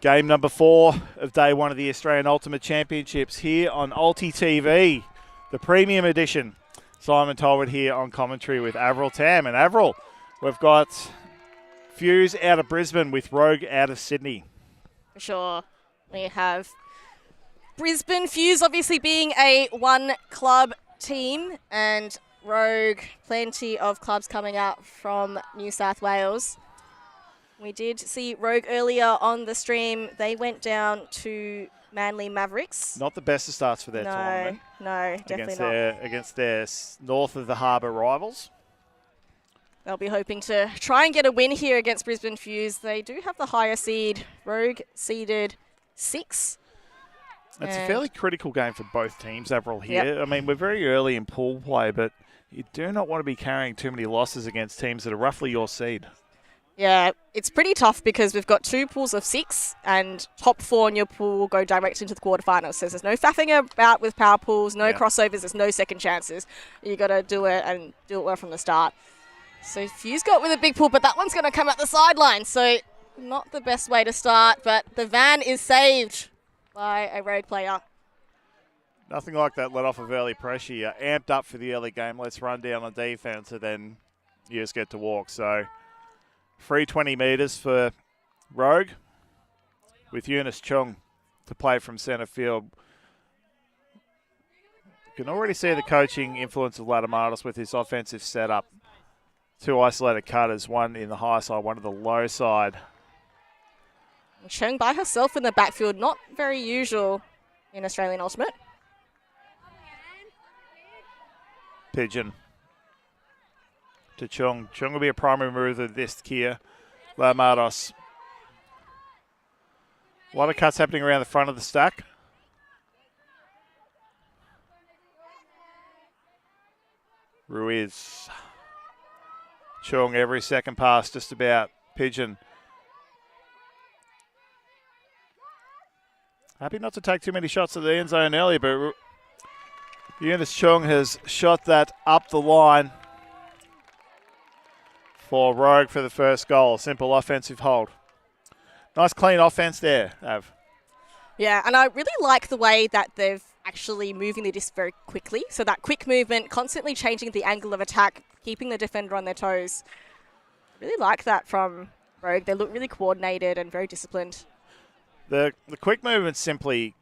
Game number 4 of day 1 of the Australian Ultimate Championships here on ULTI.TV, the premium edition. Simon Tolbert here on commentary with Avril Tam. And Avril, we've got Fuse out of Brisbane with Rogue out of Sydney. For sure. We have Brisbane, Fuse obviously being a one-club team, and Rogue, plenty of clubs coming up from New South Wales. We did see Rogue earlier on the stream. They went down to Manly Mavericks. Not the best of starts for their tournament. No, definitely not. Against their north of the harbour rivals. They'll be hoping to try and get a win here against Brisbane Fuse. They do have the higher seed. Rogue seeded 6. It's a fairly critical game for both teams, Avril, here. Yep. I mean, we're very early in pool play, but you do not want to be carrying too many losses against teams that are roughly your seed. Yeah, it's pretty tough because we've got 2 pools of 6, and top 4 in your pool will go direct into the quarterfinals. So there's no faffing about with power pools, no crossovers, there's no second chances. You got to do it and do it well from the start. So Fuse got with a big pool, but that one's going to come out the sideline. So not the best way to start, but the van is saved by a Rogue player. Nothing like that let off of early pressure. You're amped up for the early game. Let's run down on defense, and then you just get to walk. So free 20 metres for Rogue with Eunice Chung to play from centre field. You can already see the coaching influence of Latamatis with his offensive setup. 2 isolated cutters, one in the high side, one to the low side. Chung by herself in the backfield, not very usual in Australian Ultimate. Pigeon to Chung. Chung will be a primary mover this Kia. Latamatis. A lot of cuts happening around the front of the stack. Ruiz. Chung every second pass, just about. Pigeon. Happy not to take too many shots at the end zone early, but Eunice Chung has shot that up the line for Rogue for the first goal. Simple offensive hold. Nice clean offense there, Av. Yeah, and I really like the way that they've actually moving the disc very quickly. So that quick movement, constantly changing the angle of attack, keeping the defender on their toes. Really like that from Rogue. They look really coordinated and very disciplined. The quick movement's simply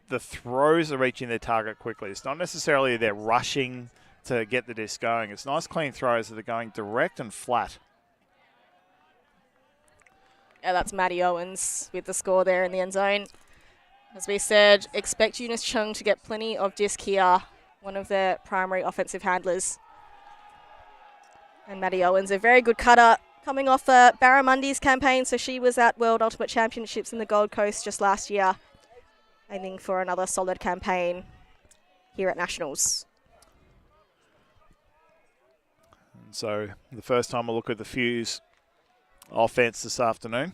the throws are reaching their target quickly. It's not necessarily they're rushing to get the disc going. It's nice clean throws that are going direct and flat. Yeah, that's Maddie Owens with the score there in the end zone. As we said, expect Eunice Chung to get plenty of disc here, one of their primary offensive handlers. And Maddie Owens, a very good cutter, coming off Barramundi's campaign, so she was at World Ultimate Championships in the Gold Coast just last year, aiming for another solid campaign here at Nationals. And so the first time we'll look at the Fuse offense this afternoon.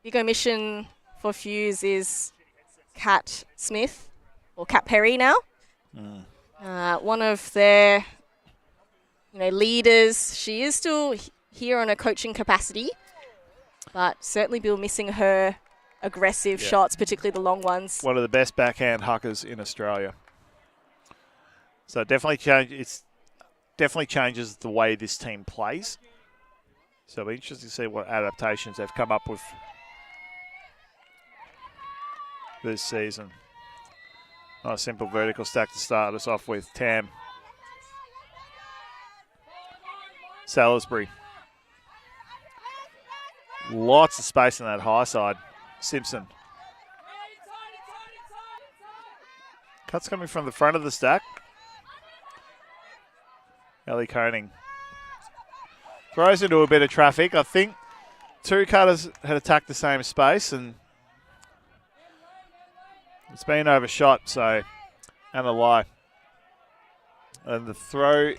Big omission for Fuse is Kat Smith, or Kat Perry now. One of their leaders. She is still here on a coaching capacity, but certainly be missing her aggressive shots, particularly the long ones. One of the best backhand huckers in Australia. So it definitely changes the way this team plays. So it'll be interesting to see what adaptations they've come up with this season. Nice simple vertical stack to start us off with. Tam. Salisbury. Lots of space on that high side. Simpson. Cuts coming from the front of the stack. Ellie Koning. Throws into a bit of traffic. I think 2 cutters had attacked the same space and it's been overshot, so and a lie. And the throw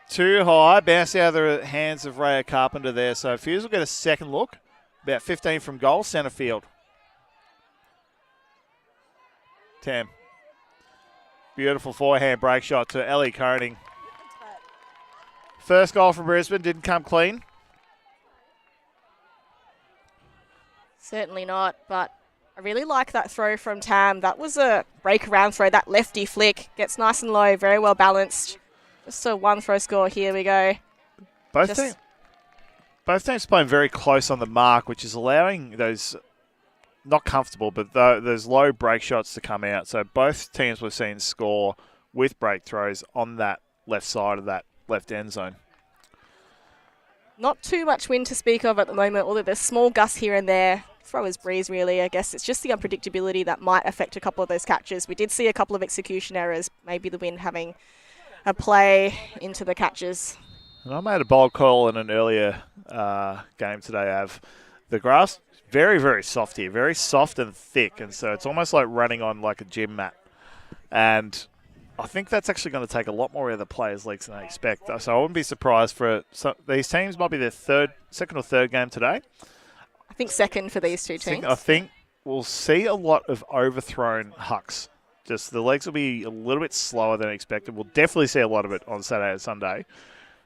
too high, bounced out of the hands of Rhea Carpenter there. So Fuse will get a second look, about 15 from goal, centre field. Tam. Beautiful forehand break shot to Ellie Koning. First goal from Brisbane didn't come clean. Certainly not, but I really like that throw from Tam. That was a break around throw, that lefty flick. Gets nice and low, very well balanced. Just a one throw score. Here we go. Both teams playing very close on the mark, which is allowing those, not comfortable, but those low break shots to come out. So both teams we've seen score with break throws on that left side of that left end zone. Not too much wind to speak of at the moment, although there's small gusts here and there. Throwers breeze, really. I guess it's just the unpredictability that might affect a couple of those catches. We did see a couple of execution errors, maybe the wind having a play into the catches. And I made a bold call in an earlier game today, Av. The grass, very, very soft here, very soft and thick, and so it's almost like running on like a gym mat. And I think that's actually going to take a lot more out of the players' legs than they expect. So I wouldn't be surprised for these teams might be their second or third game today. I think second for these two teams. I think we'll see a lot of overthrown hucks. Just the legs will be a little bit slower than expected. We'll definitely see a lot of it on Saturday and Sunday.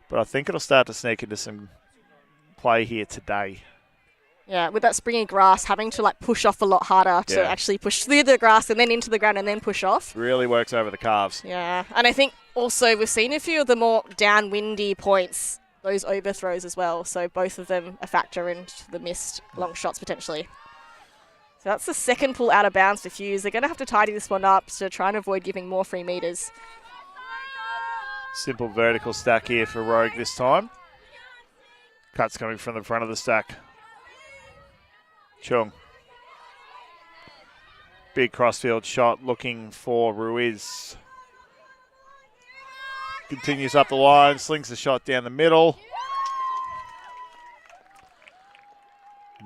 But I think it'll start to sneak into some play here today. Yeah, with that springy grass, having to like push off a lot harder to actually push through the grass and then into the ground and then push off. Really works over the calves. Yeah, and I think also we've seen a few of the more downwindy points, those overthrows as well. So both of them a factor into the missed long shots potentially. So that's the second pull out of bounds for Hughes. They're going to have to tidy this one up to try and avoid giving more free meters. Simple vertical stack here for Rogue this time. Cuts coming from the front of the stack. Chung. Big crossfield shot looking for Ruiz. Continues up the line, slings the shot down the middle.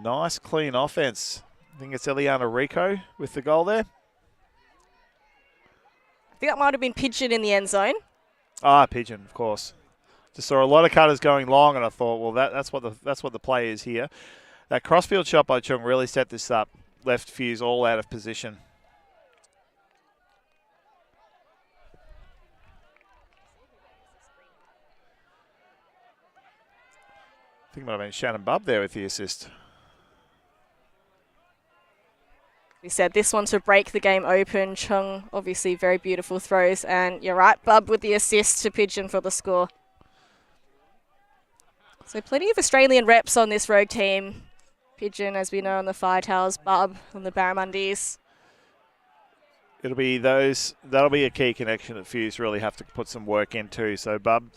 Nice clean offense. I think it's Eliana Rico with the goal there. I think that might have been Pigeon in the end zone. Pigeon, of course. Just saw a lot of cutters going long, and I thought, well, that's what the play is here. That crossfield shot by Chung really set this up. Left Fuse all out of position. I think it might have been Shannon Bubb there with the assist. We said this one to break the game open. Chung, obviously very beautiful throws. And you're right, Bubb with the assist to Pigeon for the score. So plenty of Australian reps on this Rogue team. Pigeon, as we know, on the Firetails, Bubb on the Barramundis. It'll be that'll be a key connection that Fuse really have to put some work into. So Bubb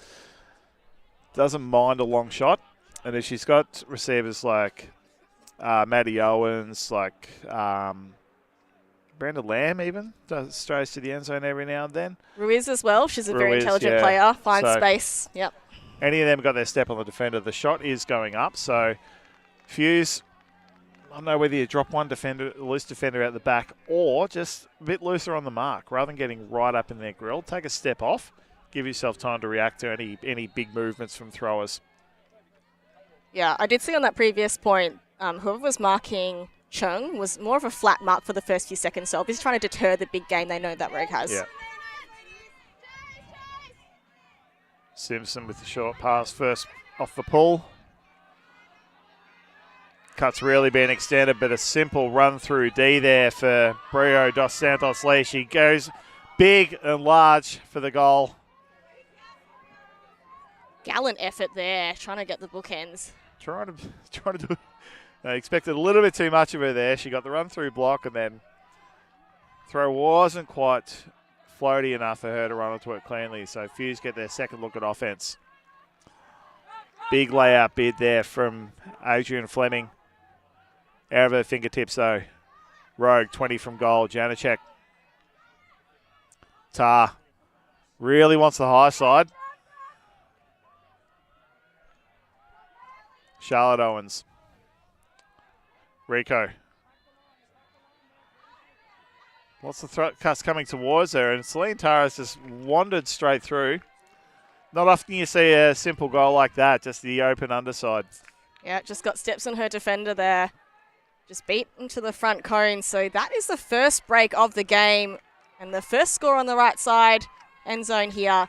doesn't mind a long shot. And if she's got receivers like Maddie Owens, like Brenda Lamb even, strays to the end zone every now and then. Ruiz as well. She's a very intelligent player. Finds space. Yep. Any of them got their step on the defender. The shot is going up. So Fuse, I don't know whether you drop one loose defender out the back or just a bit looser on the mark. Rather than getting right up in their grill, take a step off. Give yourself time to react to any big movements from throwers. Yeah, I did see on that previous point, whoever was marking Chung was more of a flat mark for the first few seconds. So obviously trying to deter the big game they know that Rogue has. Yeah. Simpson with the short pass first off the pull. Cut's really been extended, but a simple run through D there for Brio dos Santos Lee. She goes big and large for the goal. Gallant effort there, trying to get the bookends. Trying to do. I expected a little bit too much of her there. She got the run through block, and then throw wasn't quite floaty enough for her to run onto it cleanly. So Fuse get their second look at offense. Big layout bid there from Adrian Fleming. Out of her fingertips though. Rogue 20 from goal. Janacek. Tar really wants the high side. Charlotte Owens. Rico. Lots of cuts coming towards her, and Celine Tara's just wandered straight through. Not often you see a simple goal like that, just the open underside. Yeah, just got steps on her defender there. Just beat into the front cone. So that is the first break of the game, and the first score on the right side, end zone here.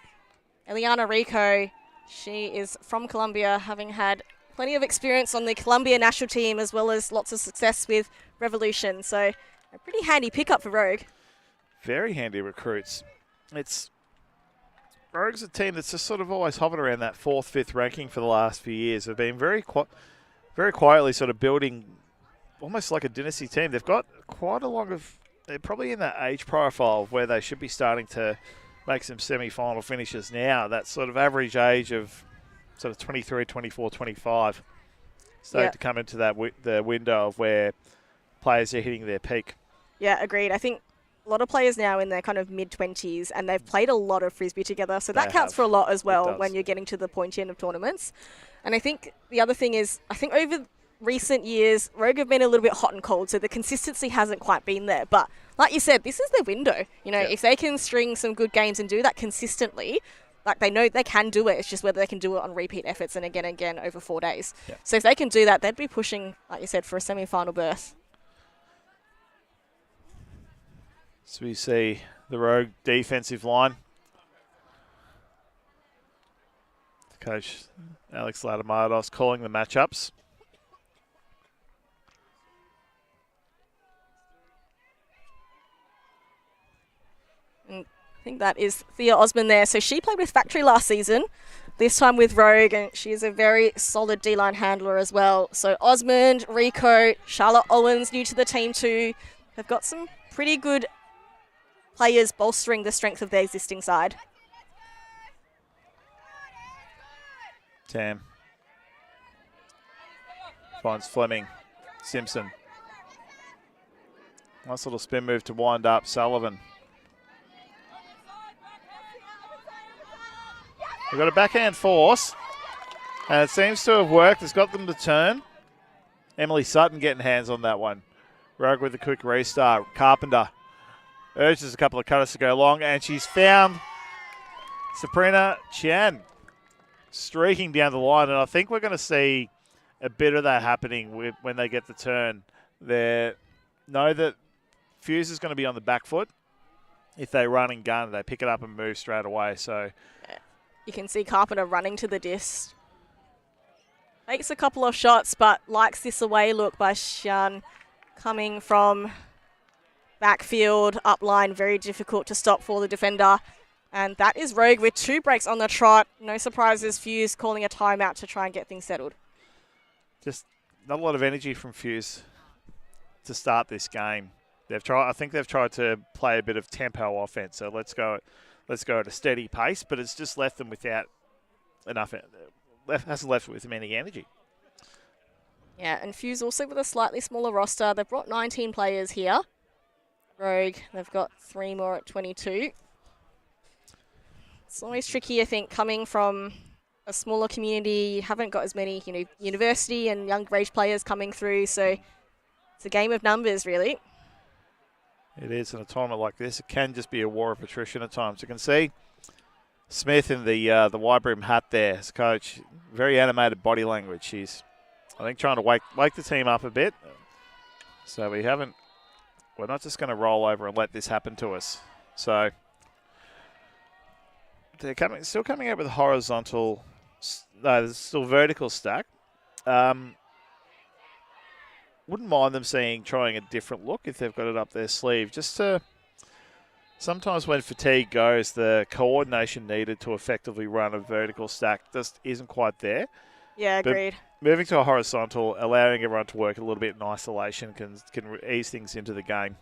Eliana Rico She is from Colombia, having had plenty of experience on the Colombia national team as well as lots of success with Revolution. So a pretty handy pickup for Rogue. Very handy recruits. Rogue's a team that's just sort of always hovered around that 4th, 5th ranking for the last few years. They've been very quietly sort of building almost like a dynasty team. They've got quite a lot of... They're probably in that age profile where they should be starting to make some semi-final finishes now. That sort of average age of sort of 23, 24, 25. Starting to come into that the window of where players are hitting their peak. Yeah, agreed. I think a lot of players now in their kind of mid-20s, and they've played a lot of Frisbee together, so that counts for a lot as well when you're getting to the pointy end of tournaments. And I think the other thing is, I think over recent years, Rogue have been a little bit hot and cold, so the consistency hasn't quite been there. But like you said, this is their window. You know, if they can string some good games and do that consistently, like they know they can do it. It's just whether they can do it on repeat efforts and again over 4 days. So if they can do that, they'd be pushing, like you said, for a semi-final berth. So we see the Rogue defensive line. Coach Alex Latamados calling the matchups. And I think that is Thea Osmond there. So she played with Factory last season, this time with Rogue, and she is a very solid D-line handler as well. So Osmond, Rico, Charlotte Owens, new to the team too. They've got some pretty good players bolstering the strength of their existing side. Tam finds Fleming. Simpson. Nice little spin move to wind up Sullivan. We've got a backhand force, and it seems to have worked. It's got them to turn. Emily Sutton getting hands on that one. Rogue with a quick restart. Carpenter urges a couple of cutters to go long, and she's found Sabrina Chan streaking down the line, and I think we're going to see a bit of that happening when they get the turn. They know that Fuse is going to be on the back foot. If they run and gun, they pick it up and move straight away. So you can see Carpenter running to the disc. Makes a couple of shots, but likes this away look by Xian coming from backfield, up line, very difficult to stop for the defender. And that is Rogue with 2 breaks on the trot. No surprises, Fuse calling a timeout to try and get things settled. Just not a lot of energy from Fuse to start this game. I think they've tried to play a bit of tempo offense. So let's go at a steady pace, but it's just left them without enough. Hasn't left with them any energy. Yeah, and Fuse also with a slightly smaller roster. They've brought 19 players here. Rogue, they've got 3 more at 22. It's always tricky, I think, coming from a smaller community. You haven't got as many, university and young age players coming through. So it's a game of numbers, really. It is in a tournament like this. It can just be a war of attrition at times. You can see Smith in the wide brim hat there as coach. Very animated body language. She's, I think, trying to wake the team up a bit. So we're not just going to roll over and let this happen to us. So they're still coming out with horizontal. No, there's still vertical stack. Wouldn't mind them trying a different look if they've got it up their sleeve. Just to sometimes when fatigue goes, the coordination needed to effectively run a vertical stack just isn't quite there. Yeah, agreed. But moving to a horizontal, allowing everyone to work a little bit in isolation can ease things into the game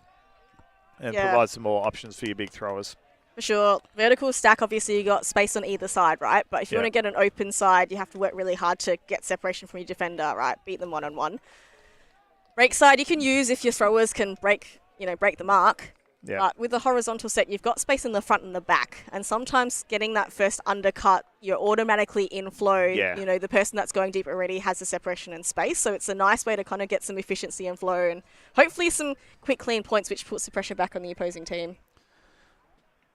and provide some more options for your big throwers. For sure. Vertical stack, obviously, you got space on either side, right? But if you want to get an open side, you have to work really hard to get separation from your defender, right? Beat them one-on-one. Break side, you can use if your throwers can break the mark. Yeah. But with the horizontal set, you've got space in the front and the back. And sometimes getting that first undercut, you're automatically in flow. Yeah. The person that's going deep already has the separation and space. So it's a nice way to kind of get some efficiency and flow and hopefully some quick, clean points, which puts the pressure back on the opposing team.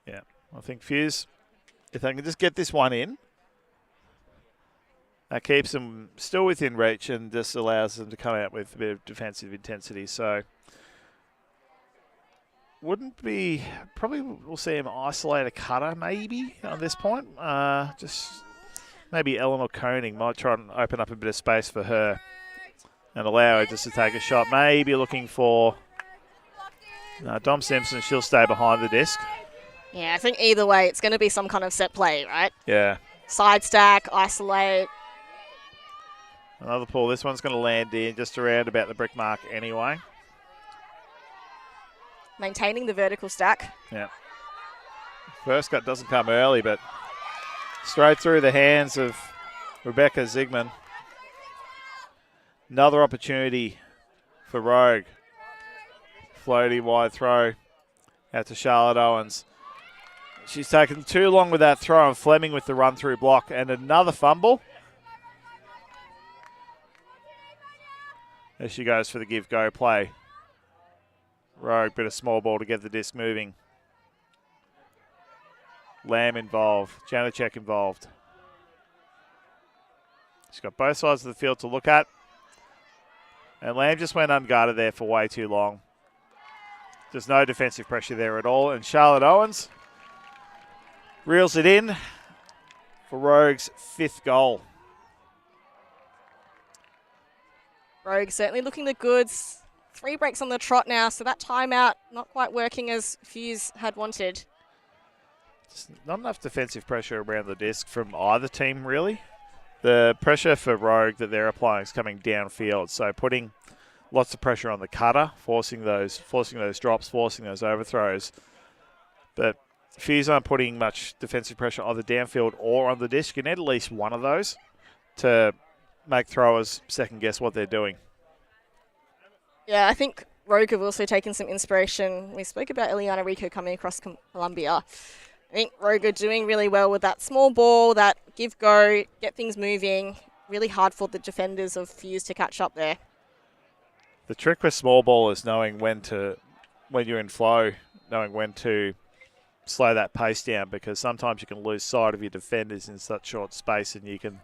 Yeah. I think Fuse, if they can just get this one in, that keeps them still within reach and just allows them to come out with a bit of defensive intensity. So probably we'll see him isolate a cutter maybe on this point. maybe Eleanor Koenig might try and open up a bit of space for her and allow her just to take a shot. Maybe looking for Dom Simpson. She'll stay behind the disc. Yeah, I think either way, it's going to be some kind of set play, right? Yeah. Side stack, isolate. Another pull. This one's going to land in just around about the brick mark anyway. Maintaining the vertical stack. Yeah. First cut doesn't come early, but straight through the hands of Rebecca Zigman. Another opportunity for Rogue. Floaty wide throw out to Charlotte Owens. She's taken too long with that throw, and Fleming with the run-through block, and another fumble. There she goes for the give-go play. Rogue, bit of small ball to get the disc moving. Lamb involved, Janacek involved. She's got both sides of the field to look at. And Lamb just went unguarded there for way too long. There's no defensive pressure there at all. And Charlotte Owens reels it in for Rogue's 5th goal. Rogue certainly looking the goods. 3 breaks on the trot now, so that timeout not quite working as Fuse had wanted. Just not enough defensive pressure around the disc from either team, really. The pressure for Rogue that they're applying is coming downfield, so putting lots of pressure on the cutter, forcing those drops, forcing those overthrows. But Fuse aren't putting much defensive pressure either downfield or on the disc. You need at least one of those to make throwers second guess what they're doing. Yeah, I think Rogue have also taken some inspiration. We spoke about Eliana Rico coming across Columbia. I think Rogue are doing really well with that small ball, that give-go, get things moving. Really hard for the defenders of Fuse to catch up there. The trick with small ball is knowing when you're in flow, knowing when to slow that pace down, because sometimes you can lose sight of your defenders in such short space and you can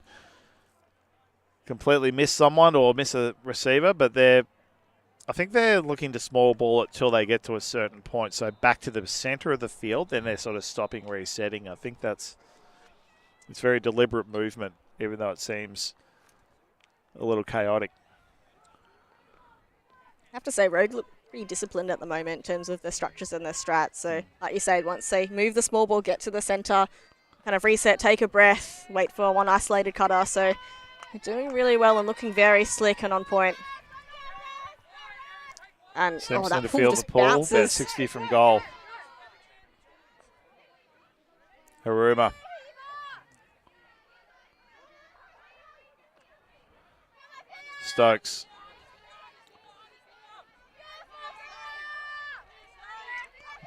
completely miss someone or miss a receiver, but I think they're looking to small ball it till they get to a certain point. So back to the center of the field, then they're sort of stopping, resetting. I think it's very deliberate movement, even though it seems a little chaotic. I have to say, Rogue look pretty disciplined at the moment in terms of their structures and their strats. So, like you said, once they move the small ball, get to the center, kind of reset, take a breath, wait for one isolated cutter. So, they're doing really well and looking very slick and on point. And Simpson that to pool field just the pull, bounces. about 60 from goal. Haruma. Stokes.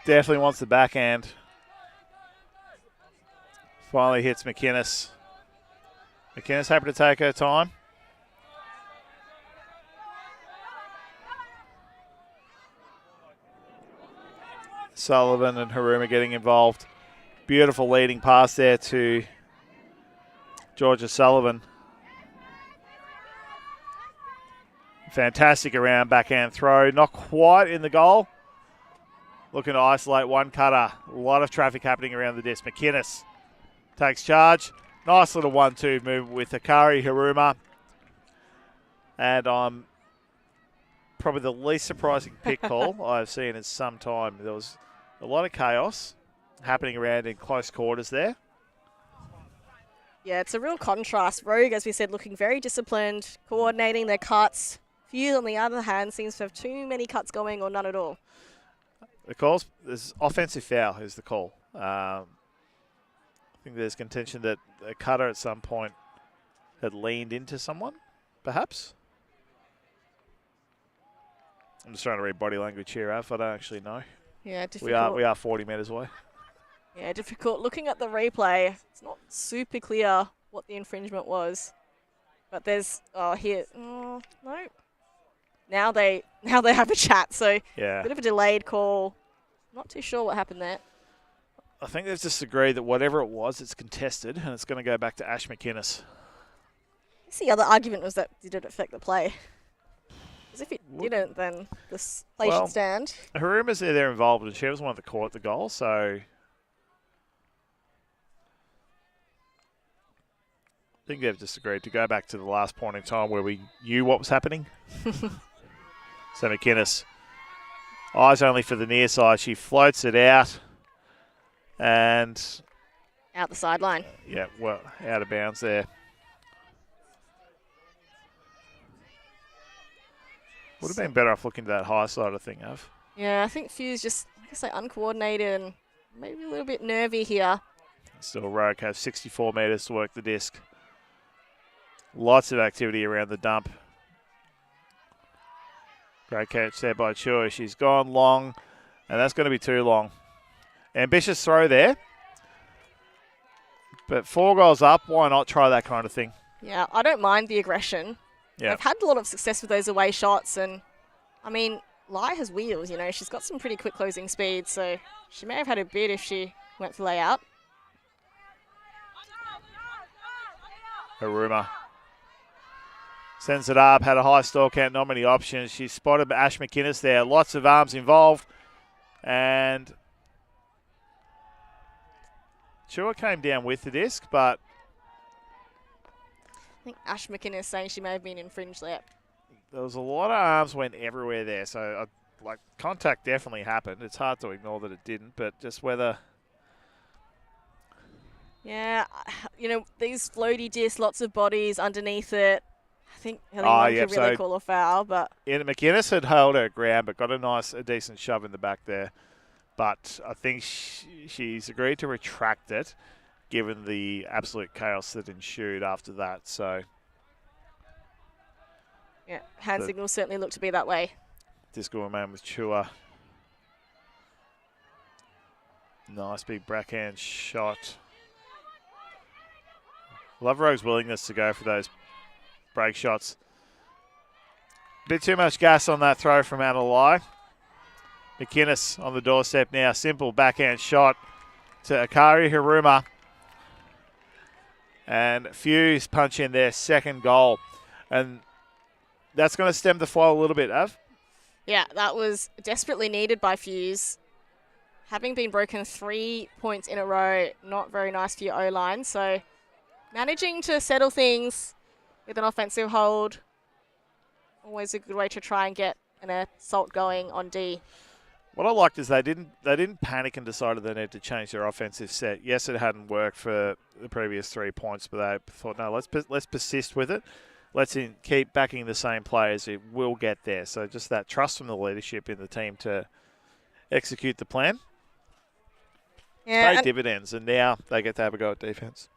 Definitely wants the backhand. Finally hits McInnes. McInnes happy to take her time. Sullivan and Haruma getting involved. Beautiful leading pass there to Georgia Sullivan. Fantastic around backhand throw. Not quite in the goal. Looking to isolate one cutter. A lot of traffic happening around the disc. McInnes takes charge. Nice little 1-2 move with Akari Haruma. And probably the least surprising pick call I've seen in some time. There was a lot of chaos happening around in close quarters there. Yeah, it's a real contrast. Rogue, as we said, looking very disciplined, coordinating their cuts. Fuse, on the other hand, seems to have too many cuts going or none at all. The calls, there's offensive foul is the call. I think there's contention that a cutter at some point had leaned into someone, perhaps. I'm just trying to read body language here, Alf. I don't actually know. Yeah, difficult. We are 40 metres away. Yeah, difficult. Looking at the replay, it's not super clear what the infringement was. But there's no. Now they have a chat, so yeah, a bit of a delayed call. Not too sure what happened there. I think they've just agreed that whatever it was, it's contested, and it's going to go back to Ash McInnes. I guess the other argument was that did it affect the play? Because if it didn't, then this play should stand. Haruma's there involved, and she was one of the caught the goal, so I think they've just agreed to go back to the last point in time where we knew what was happening. So McInnes, eyes only for the near side. She floats it out and out the sideline. Yeah, well, out of bounds there. Would have been better off looking to that high side, I think, Av. Yeah, I think Few's just, like I say, uncoordinated and maybe a little bit nervy here. Still, Rogue has 64 metres to work the disc. Lots of activity around the dump. Great catch there by Chua. She's gone long, and that's going to be too long. Ambitious throw there. But 4 goals up, why not try that kind of thing? Yeah, I don't mind the aggression. Yeah. I've had a lot of success with those away shots, and, I mean, Lai has wheels, you know. She's got some pretty quick closing speed, so she may have had a bid if she went for layout. Haruma sends it up, had a high stall count, not many options. She spotted Ash McInnes there. Lots of arms involved. And Chua came down with the disc, but I think Ash McInnes saying she may have been infringed there. There was a lot of arms went everywhere there. So, contact definitely happened. It's hard to ignore that it didn't, but just whether... Yeah, you know, these floaty discs, lots of bodies underneath it. I think one could really call a foul, but... McInnes had held her ground, but got a decent shove in the back there. But I think she's agreed to retract it, given the absolute chaos that ensued after that. So, yeah, hand signals certainly look to be that way. Disc will remain with Chua. Nice big backhand shot. Love Rogue's willingness to go for those break shots. Bit too much gas on that throw from Adelaide. McInnes on the doorstep now. Simple backhand shot to Akari Haruma. And Fuse punch in their second goal. And that's going to stem the flow a little bit, Av. Yeah, that was desperately needed by Fuse. Having been broken 3 points in a row, not very nice for your O-line. So managing to settle things with an offensive hold, always a good way to try and get an assault going on D. What I liked is they didn't panic and decided they needed to change their offensive set. Yes, it hadn't worked for the previous 3 points, but they thought, no, let's persist with it. Let's keep backing the same players. It will get there. So just that trust from the leadership in the team to execute the plan. Yeah, paid dividends, and now they get to have a go at defense.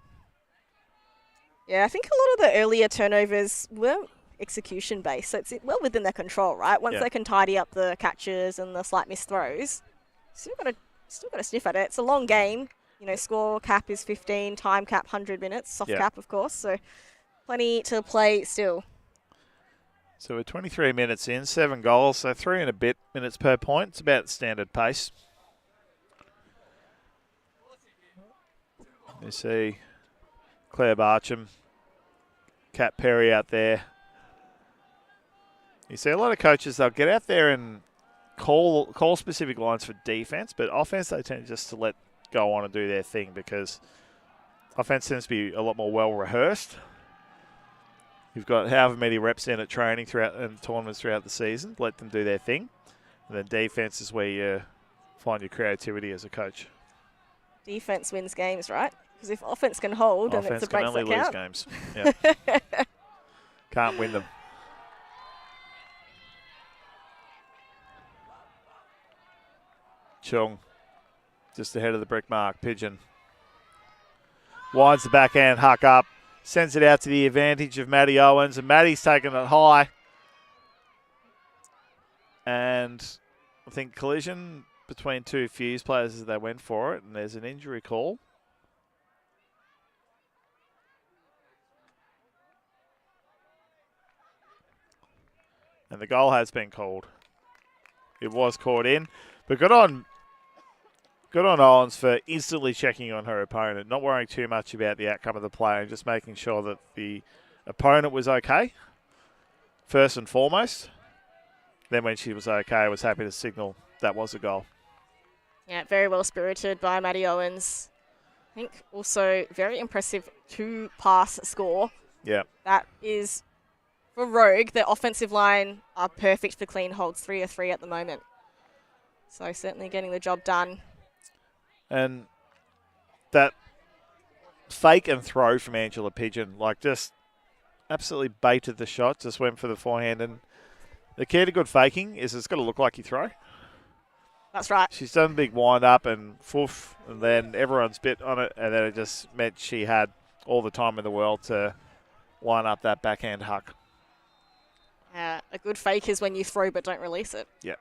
Yeah, I think a lot of the earlier turnovers were execution based, so it's well within their control, right? Once they can tidy up the catches and the slight missed throws, still got to sniff at it. It's a long game, you know. Score cap is 15, time cap 100 minutes, soft cap of course, so plenty to play still. So we're 23 minutes in, 7 goals, so 3 and a bit minutes per point. It's about standard pace. You see Claire Barcham, Kat Perry out there. You see a lot of coaches, they'll get out there and call specific lines for defense, but offense they tend just to let go on and do their thing because offense tends to be a lot more well rehearsed. You've got however many reps in at training throughout and tournaments throughout the season. Let them do their thing. And then defense is where you find your creativity as a coach. Defense wins games, right? Because if offense can hold, and it's a breaks that count. Offense can only lose games. Yeah. Can't win them. Chung, just ahead of the brick mark. Pigeon winds the backhand, huck up, sends it out to the advantage of Maddie Owens, and Maddie's taking it high. And I think collision between two Fuse players as they went for it, and there's an injury call. And the goal has been called. It was caught in, but good on Owens for instantly checking on her opponent, not worrying too much about the outcome of the play and just making sure that the opponent was okay, first and foremost. Then when she was okay, was happy to signal that was a goal. Yeah, very well spirited by Maddie Owens. I think also very impressive 2-pass score. Yeah. That is, for Rogue, their offensive line are perfect for clean holds, 3 of 3 at the moment. So certainly getting the job done. And that fake and throw from Angela Pigeon, like just absolutely baited the shot, just went for the forehand. And the key to good faking is it's got to look like you throw. That's right. She's done a big wind up and foof, and then everyone's bit on it, and then it just meant she had all the time in the world to line up that backhand huck. A good fake is when you throw but don't release it. Yeah.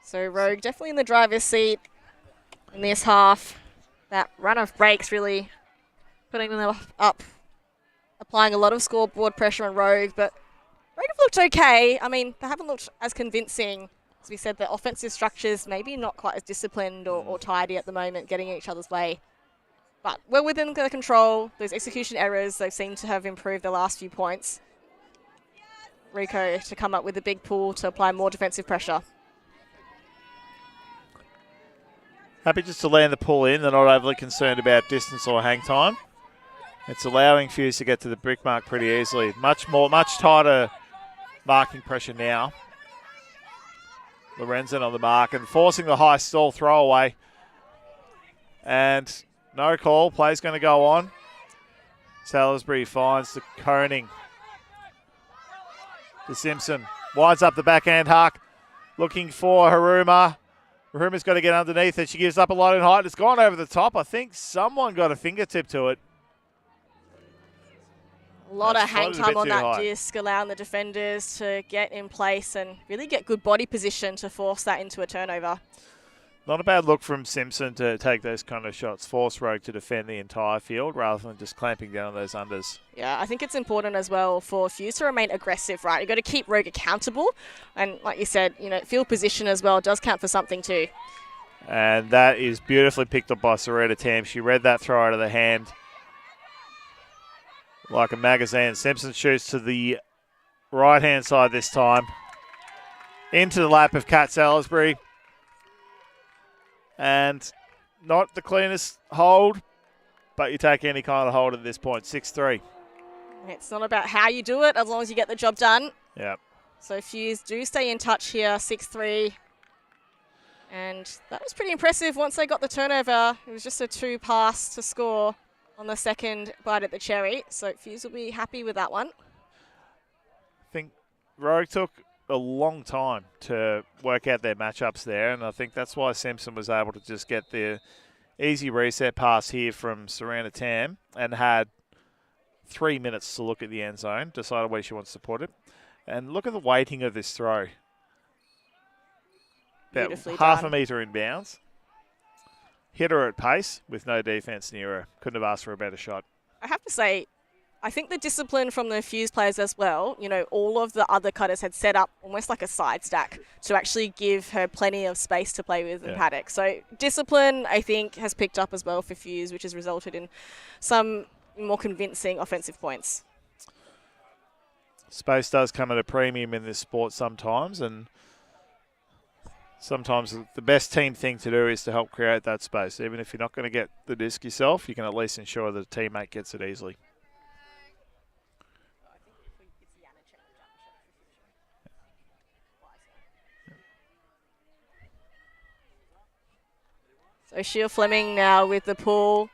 So Rogue definitely in the driver's seat in this half. That run of breaks really putting them up, applying a lot of scoreboard pressure on Rogue, but Rogue have looked okay. I mean, they haven't looked as convincing. As we said, the offensive structures maybe not quite as disciplined or tidy at the moment, getting in each other's way. But we're within their control. Those execution errors, they seem to have improved the last few points. Rico to come up with a big pull to apply more defensive pressure. Happy just to land the pull in. They're not overly concerned about distance or hang time. It's allowing Fuse to get to the brick mark pretty easily. Much tighter marking pressure now. Lorenzen on the mark and forcing the high stall throwaway. And no call. Play's going to go on. Salisbury finds the Koning. The Simpson winds up the backhand huck. Looking for Haruma. Haruma's got to get underneath it. She gives up a lot in height. It's gone over the top. I think someone got a fingertip to it. A lot of hang time on that disc, allowing the defenders to get in place and really get good body position to force that into a turnover. Not a bad look from Simpson to take those kind of shots. Force Rogue to defend the entire field rather than just clamping down on those unders. Yeah, I think it's important as well for Fuse to remain aggressive, right? You've got to keep Rogue accountable. And like you said, field position as well does count for something too. And that is beautifully picked up by Soretta Tam. She read that throw out of the hand like a magazine. Simpson shoots to the right-hand side this time. Into the lap of Kat Salisbury. And not the cleanest hold, but you take any kind of hold at this point. 6-3. It's not about how you do it, as long as you get the job done. Yep. So Fuse do stay in touch here, 6-3. And that was pretty impressive once they got the turnover. It was just a 2-pass to score on the second bite at the cherry. So Fuse will be happy with that one. I think Rogue took a long time to work out their matchups there, and I think that's why Simpson was able to just get the easy reset pass here from Soretta Tam and had 3 minutes to look at the end zone, decided where she wants to put it. And look at the weighting of this throw. About half a metre in bounds. Hit her at pace with no defence near her. Couldn't have asked for a better shot. I have to say, I think the discipline from the Fuse players as well, all of the other cutters had set up almost like a side stack to actually give her plenty of space to play with in paddock. So discipline, I think, has picked up as well for Fuse, which has resulted in some more convincing offensive points. Space does come at a premium in this sport sometimes, and sometimes the best team thing to do is to help create that space. Even if you're not going to get the disc yourself, you can at least ensure that a teammate gets it easily. So Sheila Fleming now with the pull.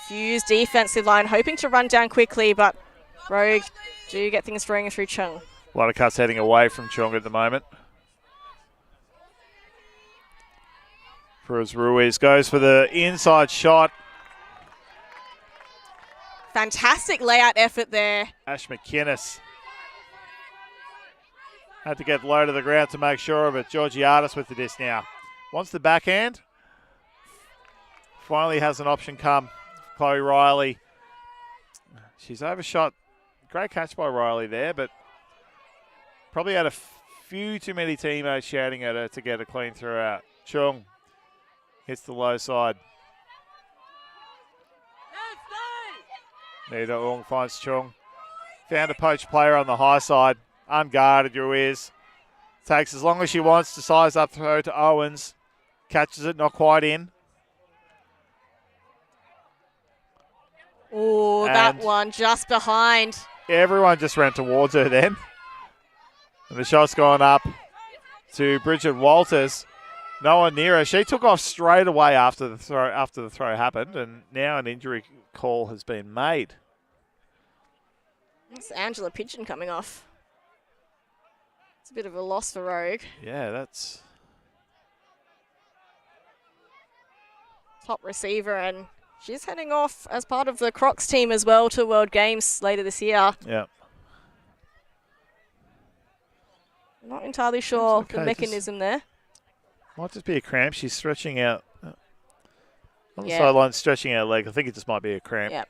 Fuse defensive line hoping to run down quickly, but Rogue do get things throwing through Chung. A lot of cuts heading away from Chung at the moment. Cruz Ruiz goes for the inside shot. Fantastic layout effort there. Ash McInnes had to get low to the ground to make sure of it. Georgiadis with the disc now. Wants the backhand. Finally has an option come. Chloe Riley. She's overshot. Great catch by Riley there, but probably had a few too many teammates shouting at her to get a clean throw out. Chung hits the low side. Nita Ung finds Chung. Found a poached player on the high side. Unguarded, Ruiz. Takes as long as she wants to size up throw to Owens. Catches it, not quite in. Oh, that one just behind. Everyone just ran towards her then. And the shot's gone up to Bridget Walters. No one near her. She took off straight away after the throw happened, and now an injury call has been made. That's Angela Pigeon coming off. It's a bit of a loss for Rogue. Yeah, that's top receiver, and she's heading off as part of the Crocs team as well to World Games later this year. Yeah. Not entirely sure the mechanism there. Might just be a cramp. She's stretching out on the sideline, stretching out her leg. I think it just might be a cramp. Yeah.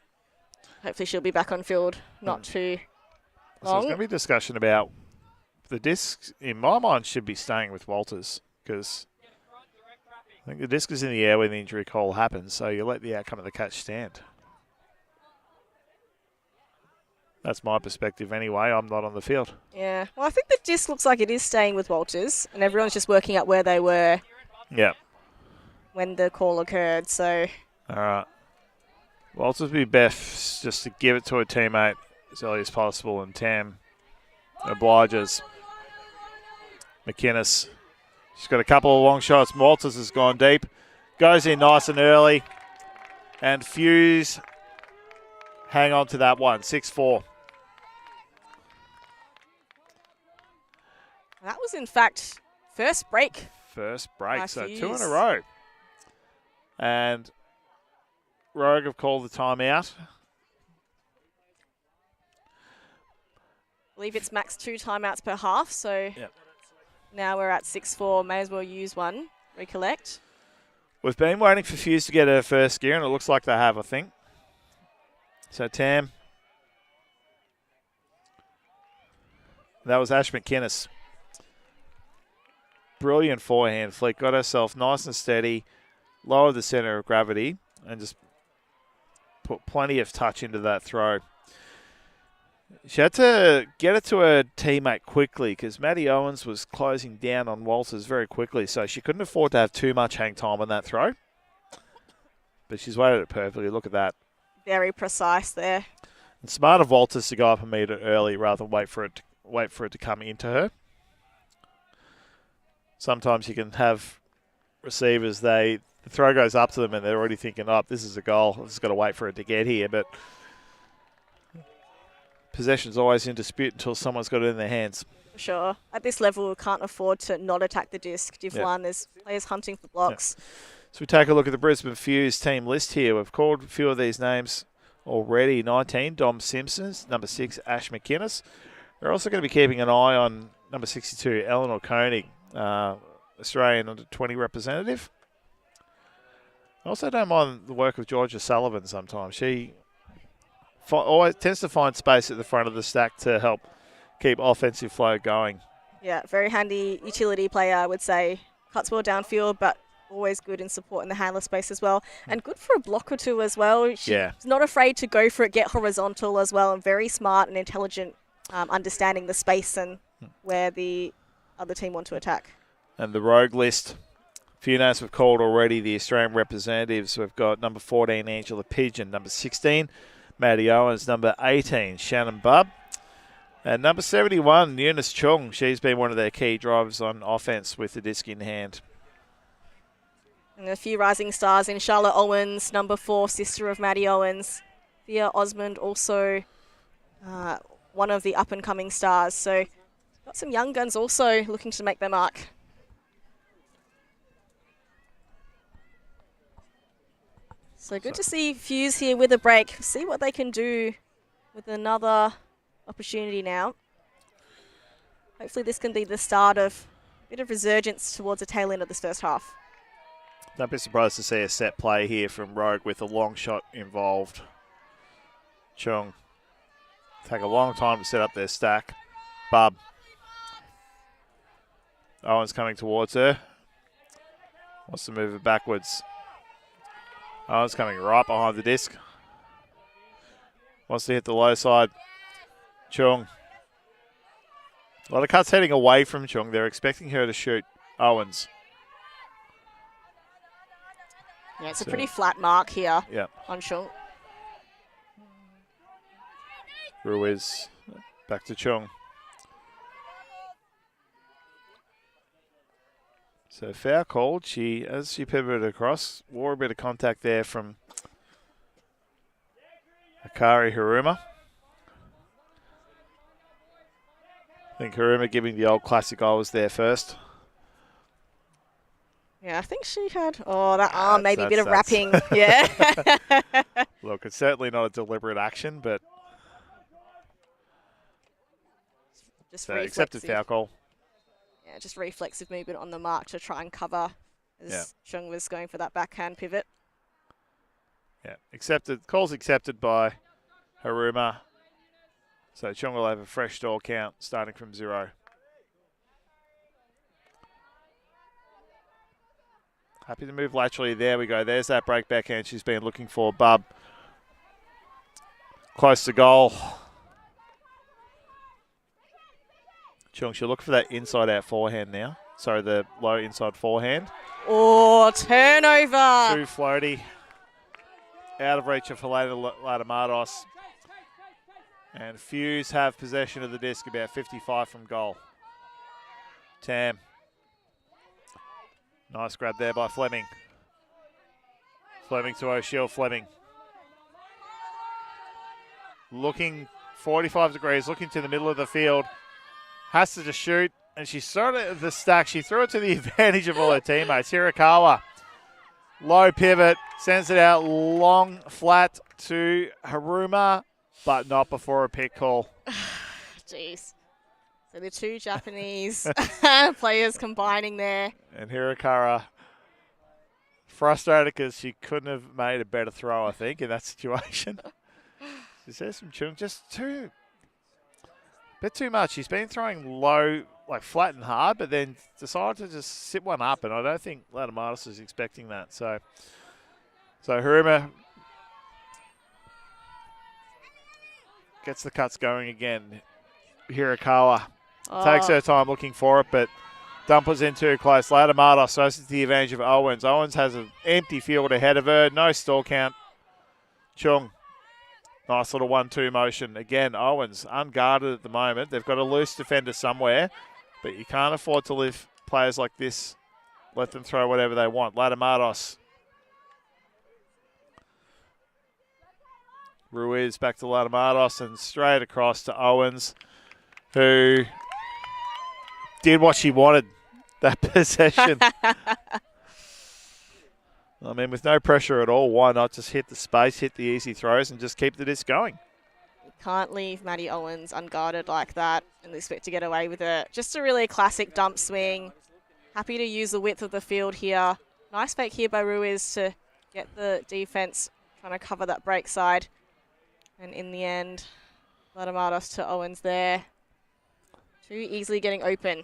Hopefully she'll be back on field not too long. So there's going to be discussion about the disc, in my mind, should be staying with Walters, because I think the disc is in the air when the injury call happens, so you let the outcome of the catch stand. That's my perspective anyway. I'm not on the field. Yeah. Well, I think the disc looks like it is staying with Walters, and everyone's just working out where they were when the call occurred. So. All right. Walters would be best just to give it to a teammate as early as possible, and Tam obliges. McInnes. She's got a couple of long shots. Walters has gone deep. Goes in nice and early. And Fuse hang on to that one. 6-4. That was, in fact, first break. First break, so Fuse. 2 in a row. And Rogue have called the timeout. I believe it's max 2 timeouts per half, so now we're at 6-4. May as well use one. Recollect. We've been waiting for Fuse to get her first gear, and it looks like they have, I think. So Tam. That was Ash McInnes. Brilliant forehand flick. Got herself nice and steady. Lowered the centre of gravity and just put plenty of touch into that throw. She had to get it to her teammate quickly because Maddie Owens was closing down on Walters very quickly, so she couldn't afford to have too much hang time on that throw. But she's weighted it perfectly. Look at that. Very precise there. And smart of Walters to go up and meet it early rather than wait for it to come into her. Sometimes you can have receivers, the throw goes up to them and they're already thinking, oh, this is a goal. I've just got to wait for it to get here. But possession's always in dispute until someone's got it in their hands. Sure. At this level, we can't afford to not attack the disc. Div 1, there's players hunting for blocks. So we take a look at the Brisbane Fuse team list here. We've called a few of these names already. 19, Dom Simpsons. Number 6, Ash McInnes. We're also going to be keeping an eye on number 62, Eleanor Koenig, Australian under-20 representative. I also don't mind the work of Georgia Sullivan sometimes. She always tends to find space at the front of the stack to help keep offensive flow going. Yeah, very handy utility player, I would say. Cuts well downfield, but always good in support in the handler space as well. And good for a block or two as well. She's not afraid to go for it, get horizontal as well, and very smart and intelligent, understanding the space and where the other team want to attack. And the rogue list, a few names we've called already, the Australian representatives. We've got number 14, Angela Pigeon, number 16, Maddie Owens, number 18, Shannon Bubb, and number 71, Eunice Chung. She's been one of their key drivers on offense with the disc in hand. And a few rising stars in Charlotte Owens, number 4, sister of Maddie Owens. Thea Osmond, also one of the up-and-coming stars. So got some young guns also looking to make their mark. So good to see Fuse here with a break. See what they can do with another opportunity now. Hopefully this can be the start of a bit of resurgence towards the tail end of this first half. Don't be surprised to see a set play here from Rogue with a long shot involved. Chung. Take a long time to set up their stack. Bub. Owen's coming towards her. Wants to move it backwards. Owen's coming right behind the disc. Wants to hit the low side. Chung. A lot of cuts heading away from Chung. They're expecting her to shoot Owens. Yeah, it's a pretty flat mark here on Chung. Ruiz back to Chung. So foul called. As she pivoted across, wore a bit of contact there from Akari Haruma. I think Haruma giving the old classic I was there first. Yeah, I think she had, that arm, maybe a bit of wrapping. Yeah. Look, it's certainly not a deliberate action, but just accepted foul call. Yeah, just reflexive movement on the mark to try and cover as Chung was going for that backhand pivot. Yeah, accepted. Call's accepted by Haruma. So Chung will have a fresh stall count starting from 0. Happy to move laterally. There we go. There's that break backhand she's been looking for. Bub. Close to goal. Chung, she'll look for that inside-out forehand now. Sorry, the low inside forehand. Oh, turnover. Too floaty. Out of reach of Helena Latamatos. And Fuse have possession of the disc about 55 from goal. Tam. Nice grab there by Fleming. Fleming to O'Shea. Fleming. Looking 45 degrees, looking to the middle of the field. Has to just shoot. And she started the stack. She threw it to the advantage of all her teammates. Hirakawa. Low pivot. Sends it out long, flat to Haruma. But not before a pick call. Jeez. So the two Japanese players combining there. And Hirakawa frustrated because she couldn't have made a better throw, I think, in that situation. She says from Chung, just a bit too much. She's been throwing low, like flat and hard, but then decided to just sit one up, and I don't think Latamatos is expecting that. So Haruma gets the cuts going again. Hirakawa takes her time looking for it, but dumpers in too close. Latamatos throws it to the advantage of Owens. Owens has an empty field ahead of her. No stall count. Chung. Nice little 1-2 motion. Again, Owens unguarded at the moment. They've got a loose defender somewhere, but you can't afford to leave players like this. Let them throw whatever they want. Latamatos. Ruiz back to Latamatos and straight across to Owens, who did what she wanted, that possession. I mean, with no pressure at all, why not just hit the space, hit the easy throws, and just keep the disc going? You can't leave Maddie Owens unguarded like that and expect to get away with it. Just a really classic dump swing. Happy to use the width of the field here. Nice fake here by Ruiz to get the defense trying to cover that break side. And in the end, Latamatos to Owens there. Too easily getting open.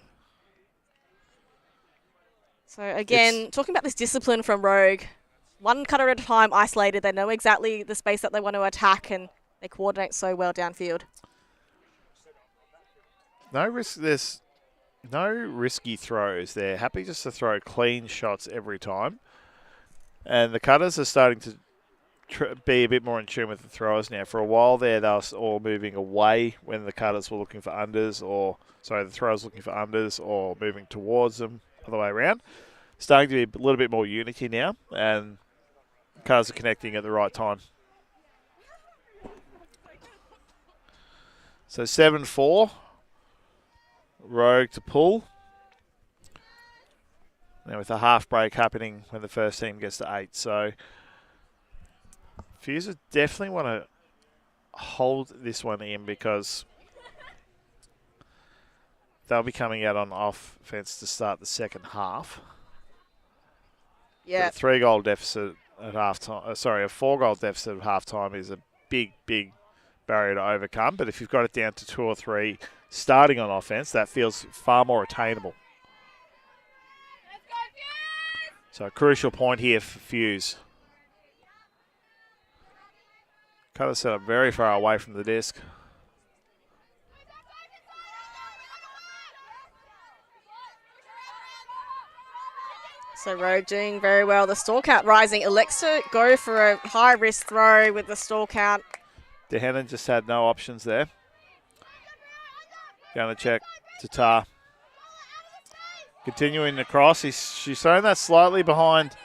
So again, talking about this discipline from Rogue. One cutter at a time, isolated. They know exactly the space that they want to attack, and they coordinate so well downfield. No risk. There's no risky throws. They're happy just to throw clean shots every time. And the cutters are starting to be a bit more in tune with the throwers now. For a while there, they were all moving away when the cutters were looking for unders, the throwers looking for unders or moving towards them, other way around. Starting to be a little bit more unity now, and cutters are connecting at the right time. So 7-4. Rogue to pull. Now with a half break happening when the first team gets to 8. So Fuse definitely want to hold this one in because they'll be coming out on offense to start the second half. Yeah. A 3-goal deficit at halftime. A 4-goal deficit at halftime is a big, big barrier to overcome. But if you've got it down to 2 or 3 starting on offense, that feels far more attainable. So a crucial point here for Fuse. Cutter set up very far away from the disc. So Rogue doing very well. The stall count rising. Elects to go for a high-risk throw with the stall count. DeHannen just had no options there. Going to check Tatar. Continuing the cross. She's thrown that slightly behind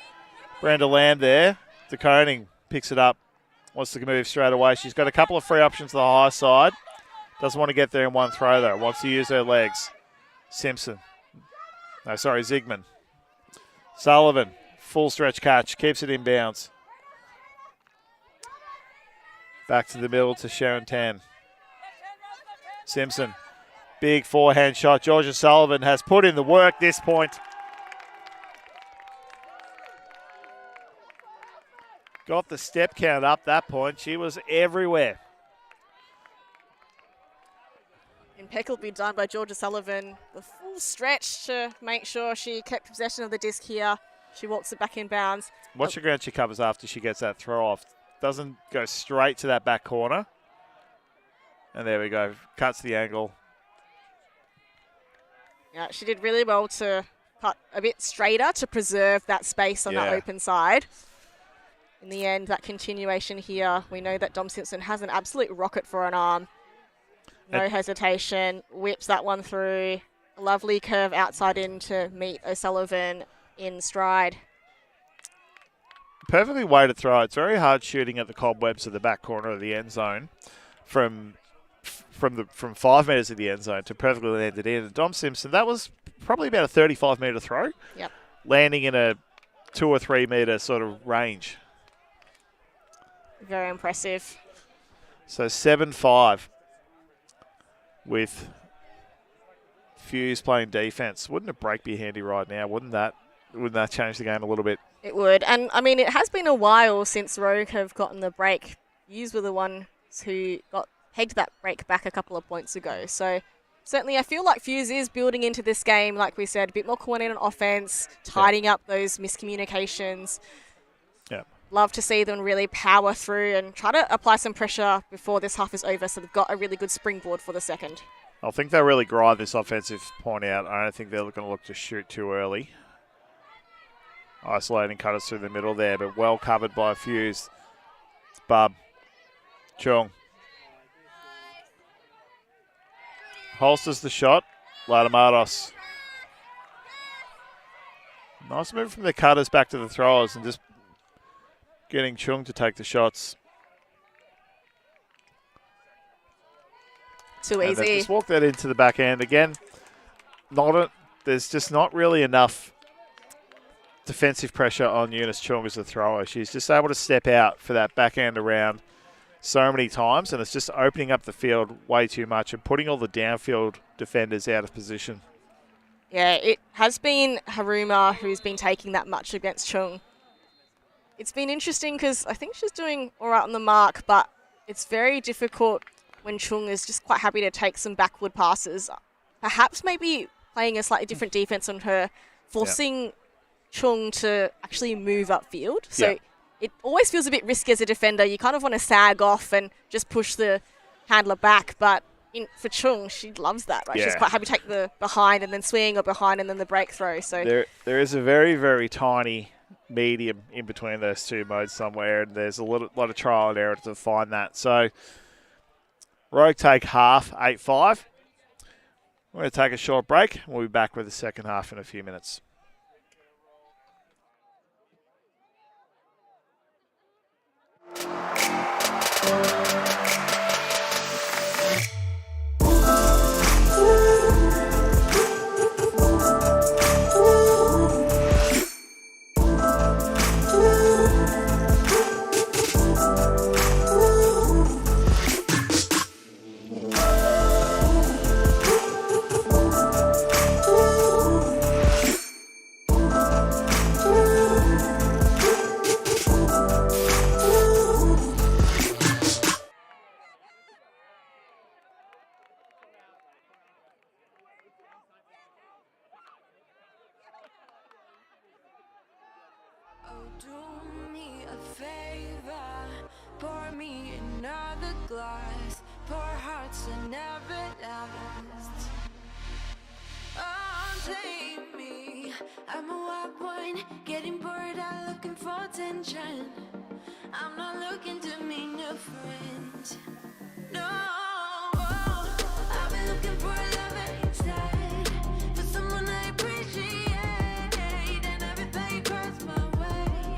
Brenda Lamb there. De Koning picks it up. Wants to move straight away. She's got a couple of free options to the high side. Doesn't want to get there in one throw, though. Wants to use her legs. Simpson. No, sorry, Zigman. Sullivan. Full stretch catch. Keeps it in bounds. Back to the middle to Sharon Tan. Simpson. Big forehand shot. Georgia Sullivan has put in the work this point. Got the step count up that point. She was everywhere. Impeccably done by Georgia Sullivan. The full stretch to make sure she kept possession of the disc here. She walks it back in bounds. Watch the ground she covers after she gets that throw off. Doesn't go straight to that back corner. And there we go. Cuts the angle. Yeah, she did really well to cut a bit straighter to preserve that space on that open side. In the end, that continuation here, we know that Dom Simpson has an absolute rocket for an arm. No hesitation, whips that one through. A lovely curve outside in to meet O'Sullivan in stride. Perfectly weighted throw. It's very hard shooting at the cobwebs of the back corner of the end zone from 5 metres of the end zone to perfectly land it in. Dom Simpson, that was probably about a 35-metre throw. Yep. Landing in a 2 or 3 metre sort of range. Very impressive. So 7-5 with Fuse playing defence. Wouldn't a break be handy right now? Wouldn't that change the game a little bit? It would. And, I mean, it has been a while since Rogue have gotten the break. Fuse were the ones who pegged that break back a couple of points ago. So certainly I feel like Fuse is building into this game, like we said, a bit more coordinated on offense, tidying up those miscommunications. Yeah. Love to see them really power through and try to apply some pressure before this half is over so they've got a really good springboard for the second. I think they'll really grind this offensive point out. I don't think they're going to look to shoot too early. Isolating cutters through the middle there, but well covered by Fuse. It's Bub. Chung. Holsters the shot. Ladamatos. Nice move from the cutters back to the throwers and just getting Chung to take the shots. Too easy. Just walk that into the back end again. There's just not really enough defensive pressure on Eunice Chung as a thrower. She's just able to step out for that back end around so many times, and it's just opening up the field way too much and putting all the downfield defenders out of position. Yeah, it has been Haruma who's been taking that much against Chung. It's been interesting because I think she's doing all right on the mark, but it's very difficult when Chung is just quite happy to take some backward passes. Perhaps maybe playing a slightly different defense on her, forcing Chung to actually move upfield. So it always feels a bit risky as a defender. You kind of want to sag off and just push the handler back, but for Chung, she loves that, right? She's quite happy to take the behind and then swing or behind and then the break throw. So there is a very, very tiny medium in between those two modes somewhere, and there's a lot of trial and error to find that. So Rogue take half, 8-5. We're going to take a short break. We'll be back with the second half in a few minutes. Pour hearts that never last. Oh, take me. I'm a wild one, getting bored out looking for attention. I'm not looking to meet new friends. No, I've been looking for love instead, for someone I appreciate, and everything across my way.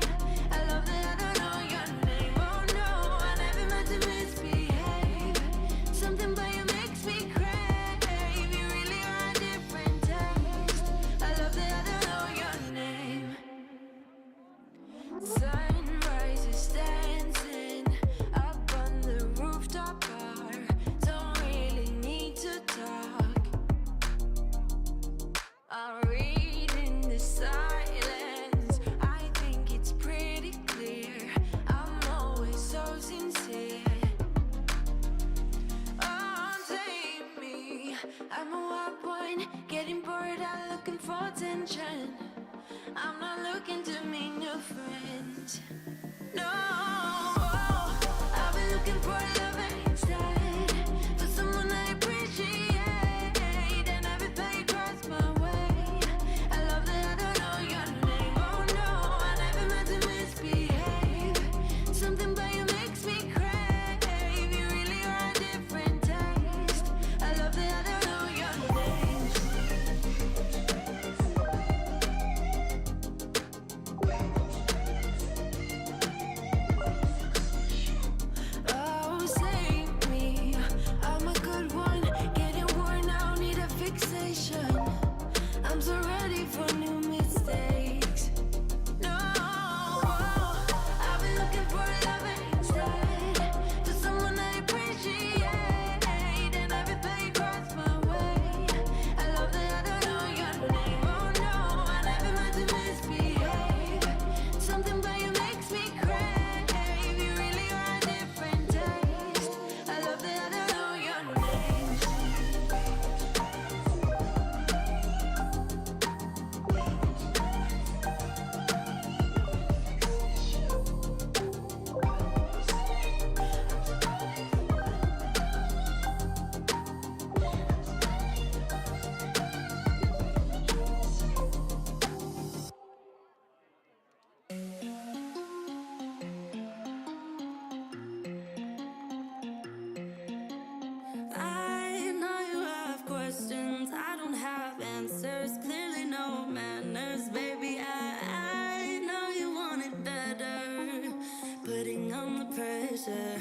I love that I don't know your name. Oh no, I never meant to misbehave. Something about you makes me crave. You really are a different taste. I love that I don't know your name. Sunrise is dancing up on the rooftop bar. Don't really need to talk. I'm reading the silence. I think it's pretty clear. I'm always so sincere. Oh, take me. I'm a wild one, getting bored out looking for attention. I'm not looking to meet new friends. No, I've been looking for love instead, for someone I appreciate, and everything across my way. I love that I don't know your name. Oh no, I never meant to misbehave. Something about you makes me crave. You really are a different taste. I love that I don't know your name. Oh, save me. I'm a good one, getting worn out, need a fixation. I'm so ready for new mistakes. No, I've been looking for love instead, for someone I appreciate, and everything across my way. I love that I don't know your name. Oh no, I never meant to misbehave. Something about you makes me crave. You really are a different taste. I love that I don't know your name. I know you have questions, I don't have answers, clearly no manners, baby. I know you want it better, putting on the pressure,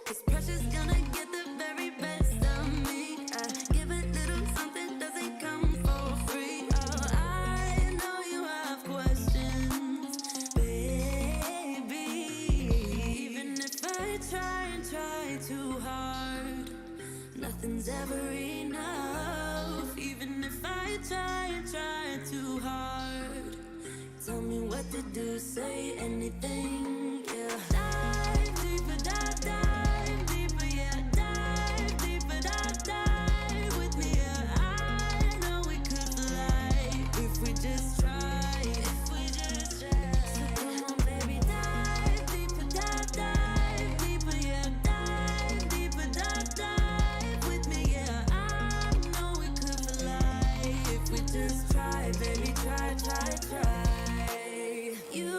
'cause pressure's gonna get the very best of me. I give a little something, doesn't come for free. Oh, I know you have questions, baby. Even if I try and try too hard, nothing's ever enough. Even if I try and try too hard, tell me what to do, say anything, yeah. Dive deeper, dive deeper, yeah. Dive deeper, dive with me, yeah. I know we could fly if we just try. If we just try. So come on, baby, dive deeper, dive deeper, yeah. Dive deeper, dive with me, yeah. I know we could fly if we just try, baby, try, try, try. You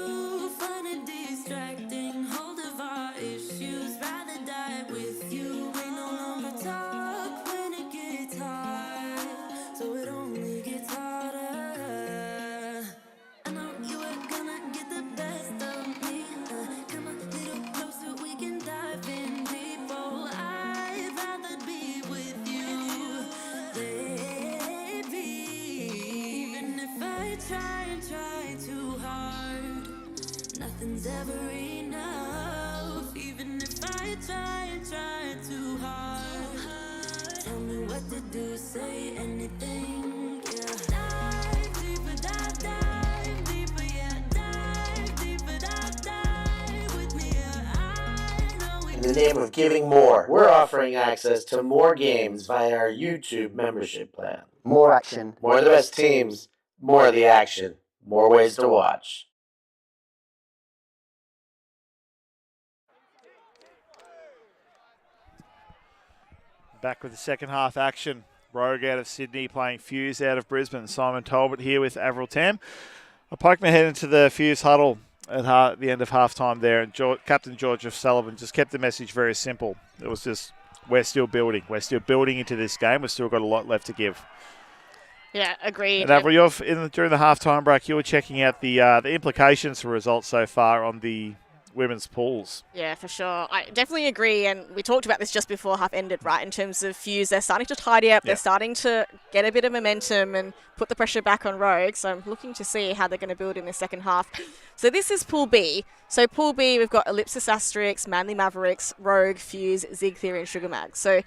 find it distracting, hold of our issues, rather die with you. We no longer talk when it gets hard, so it only gets harder. I know you are gonna get the best of me. Come a little closer, we can dive in deep. Oh, I'd rather be with you, baby. Even if I try and try too hard, nothing's ever enough. Even if I try and try too hard, tell me what to do, say anything, yeah. Dive deeper, dive deeper, yeah. Dive deeper, dive with me, yeah. I know we In the name of giving more, we're offering access to more games via our YouTube membership plan. More action. More of the best teams, more of the action, more ways to watch. Back with the second half action Rogue out of Sydney playing Fuse out of Brisbane. Simon Talbot here with Avril Tam. I poked my head into the Fuse huddle at the end of halftime there, and Captain George O'Sullivan just kept the message very simple. It was just, we're still building. We're still building into this game. We've still got a lot left to give. Yeah, agreed. And Avril, during the halftime break, you were checking out the implications for results so far on the women's pools. Yeah, for sure. I definitely agree, and we talked about this just before half ended, right, in terms of Fuse. They're starting to tidy up. They're starting to get a bit of momentum and put the pressure back on Rogue, so I'm looking to see how they're going to build in the second half. So this is Pool B. So Pool B, we've got Ellipsis Asterix, Manly Mavericks, Rogue, Fuse, Zig Theory, and Sugar Mag. So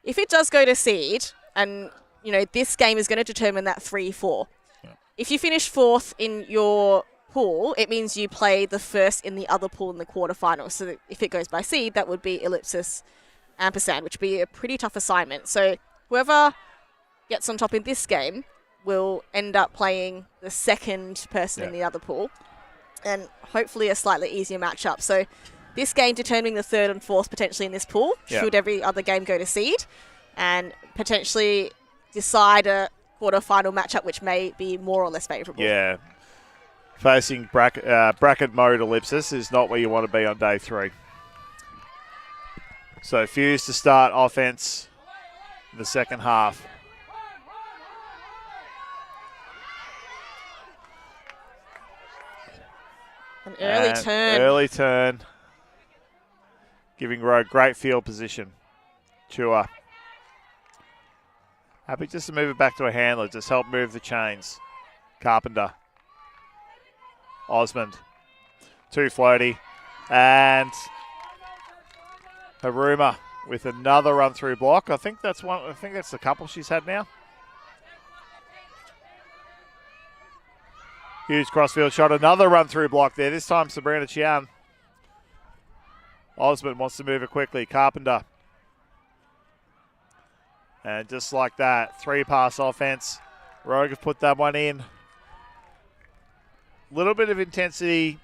if it does go to seed, and, you know, this game is going to determine that 3-4. Yeah. If you finish fourth in your pool, it means you play the first in the other pool in the quarterfinals. So that if it goes by seed, that would be Ellipsis Ampersand, which would be a pretty tough assignment. So whoever gets on top in this game will end up playing the second person in the other pool, and hopefully a slightly easier matchup. So this game determining the third and fourth potentially in this pool, should every other game go to seed, and potentially decide a quarterfinal matchup which may be more or less favourable. Yeah. Facing bracket mode Ellipsis is not where you want to be on day 3. So Fuse to start offense in the second half. An early turn. Giving Rogue great field position. Chua. Happy just to move it back to a handler. Just help move the chains. Carpenter. Osmond. Too floaty. And Haruma with another run through block. I think that's the couple she's had now. Huge crossfield shot. Another run through block there. This time Sabrina Chian. Osmond wants to move it quickly. Carpenter. And just like that, 3-pass offense. Rogue have put that one in. Little bit of intensity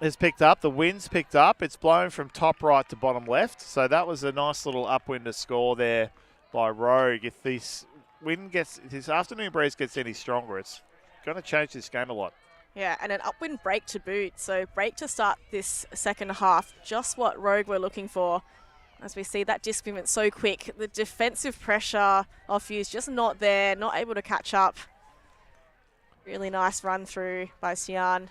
has picked up. The wind's picked up. It's blown from top right to bottom left. So that was a nice little upwind to score there by Rogue. If this afternoon breeze gets any stronger, it's going to change this game a lot. Yeah, and an upwind break to boot. So break to start this second half. Just what Rogue were looking for. As we see that disc movement so quick. The defensive pressure of Fuse just not there. Not able to catch up. Really nice run through by Xian.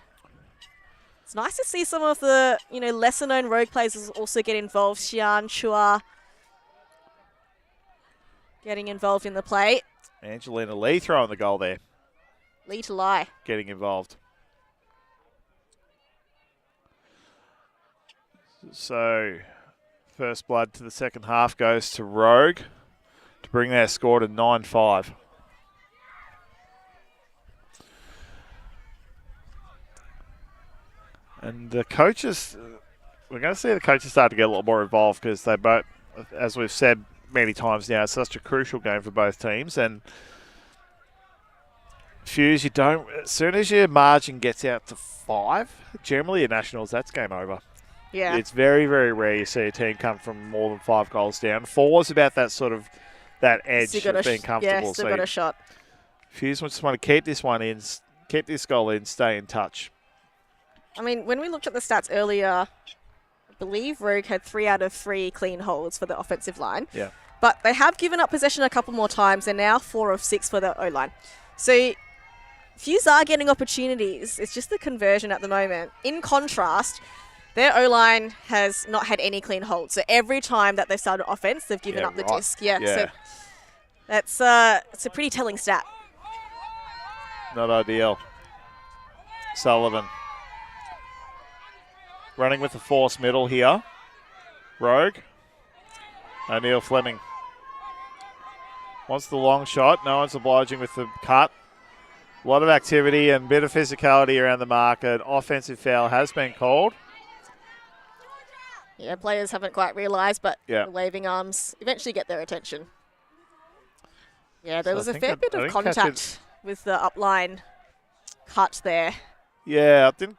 It's nice to see some of the, lesser known Rogue players also get involved. Xian, Chua getting involved in the play. Angelina Lee throwing the goal there. Lee to lie. Getting involved. So, first blood to the second half goes to Rogue to bring their score to 9-5. And the coaches, we're going to see the coaches start to get a lot more involved because they both, as we've said many times now, it's such a crucial game for both teams. And Fuse, as soon as your margin gets out to 5, generally at Nationals, that's game over. Yeah. It's very, very rare you see a team come from more than 5 goals down. 4 is about that sort of, that edge of being comfortable. Yeah, still got a shot. Fuse just want to keep this one in, keep this goal in, stay in touch. I mean, when we looked at the stats earlier, I believe Rogue had 3 out of 3 clean holds for the offensive line. Yeah. But they have given up possession a couple more times. They're now 4 of 6 for the O-line. So Fuse are getting opportunities. It's just the conversion at the moment. In contrast, their O-line has not had any clean holds. So every time that they've started offense, they've given up the disc. Yeah. So that's it's a pretty telling stat. Not ideal. Sullivan. Running with the force middle here. Rogue. O'Neill Fleming. Wants the long shot. No one's obliging with the cut. A lot of activity and a bit of physicality around the mark. An offensive foul has been called. Yeah, players haven't quite realised, but the waving arms eventually get their attention. Yeah, there was a fair bit of contact with the upline cut there. Yeah, I didn't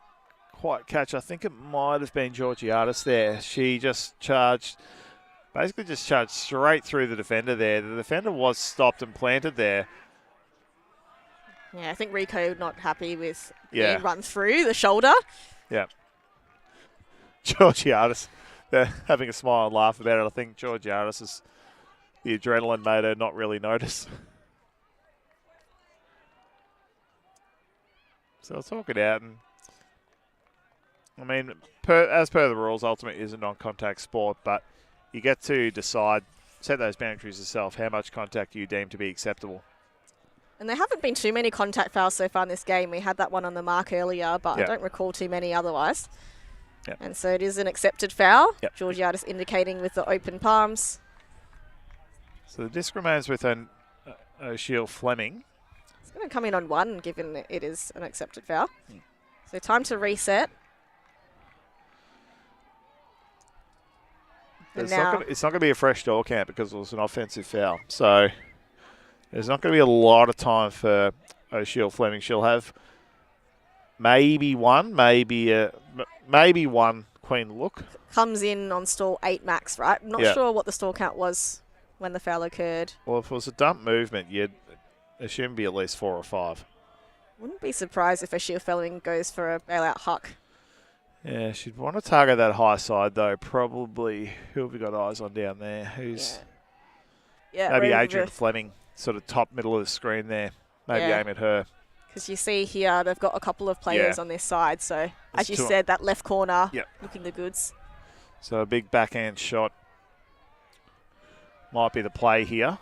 quite catch. I think it might have been Georgiadis there. She just charged Basically just charged straight through the defender there. The defender was stopped and planted there. Yeah, I think Rico not happy with Yeah. being run through the shoulder. Yeah. Georgiadis, they're having a smile and laugh about it. I think Georgiadis is the adrenaline made her not really notice. So I'll talk it out. And I mean, as per the rules, ultimate is a non-contact sport, but you get to decide, set those boundaries yourself, how much contact you deem to be acceptable. And there haven't been too many contact fouls so far in this game. We had that one on the mark earlier, but I don't recall too many otherwise. Yep. And so it is an accepted foul. Yep. Georgiadis indicating with the open palms. So the disc remains with O'Sheill Fleming. It's going to come in on 1, given that it is an accepted foul. So time to reset. It's not going to be a fresh door count because it was an offensive foul. So there's not going to be a lot of time for O'Sheill Fleming. She'll have maybe one queen look. Comes in on stall 8 max, right? I'm not sure what the stall count was when the foul occurred. Well, if it was a dump movement, you'd assume it'd be at least 4 or 5. Wouldn't be surprised if O'Sheill Fleming goes for a bailout huck. Yeah, she'd want to target that high side, though. Probably, who have we got eyes on down there? Maybe Adrian Fleming, sort of top middle of the screen there. Maybe aim at her. Because you see here, they've got a couple of players on this side. So, as you said, that left corner looking the goods. So a big backhand shot might be the play here.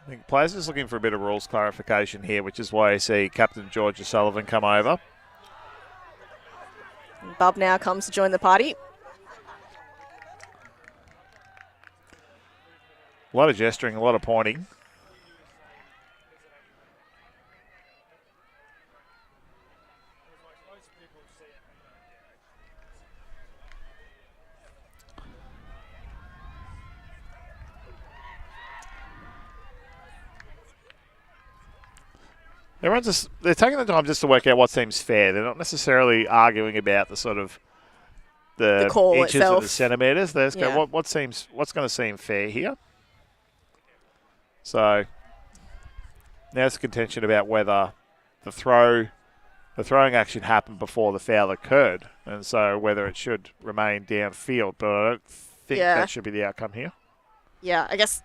I think players are just looking for a bit of rules clarification here, which is why I see Captain George O'Sullivan come over. And Bub now comes to join the party. A lot of gesturing, a lot of pointing. They're taking the time just to work out what seems fair. They're not necessarily arguing about the sort of the call inches itself. or the centimetres. They just go, what's going to seem fair here? So now it's a contention about whether the throwing action happened before the foul occurred, and so whether it should remain downfield. But I don't think that should be the outcome here. Yeah, I guess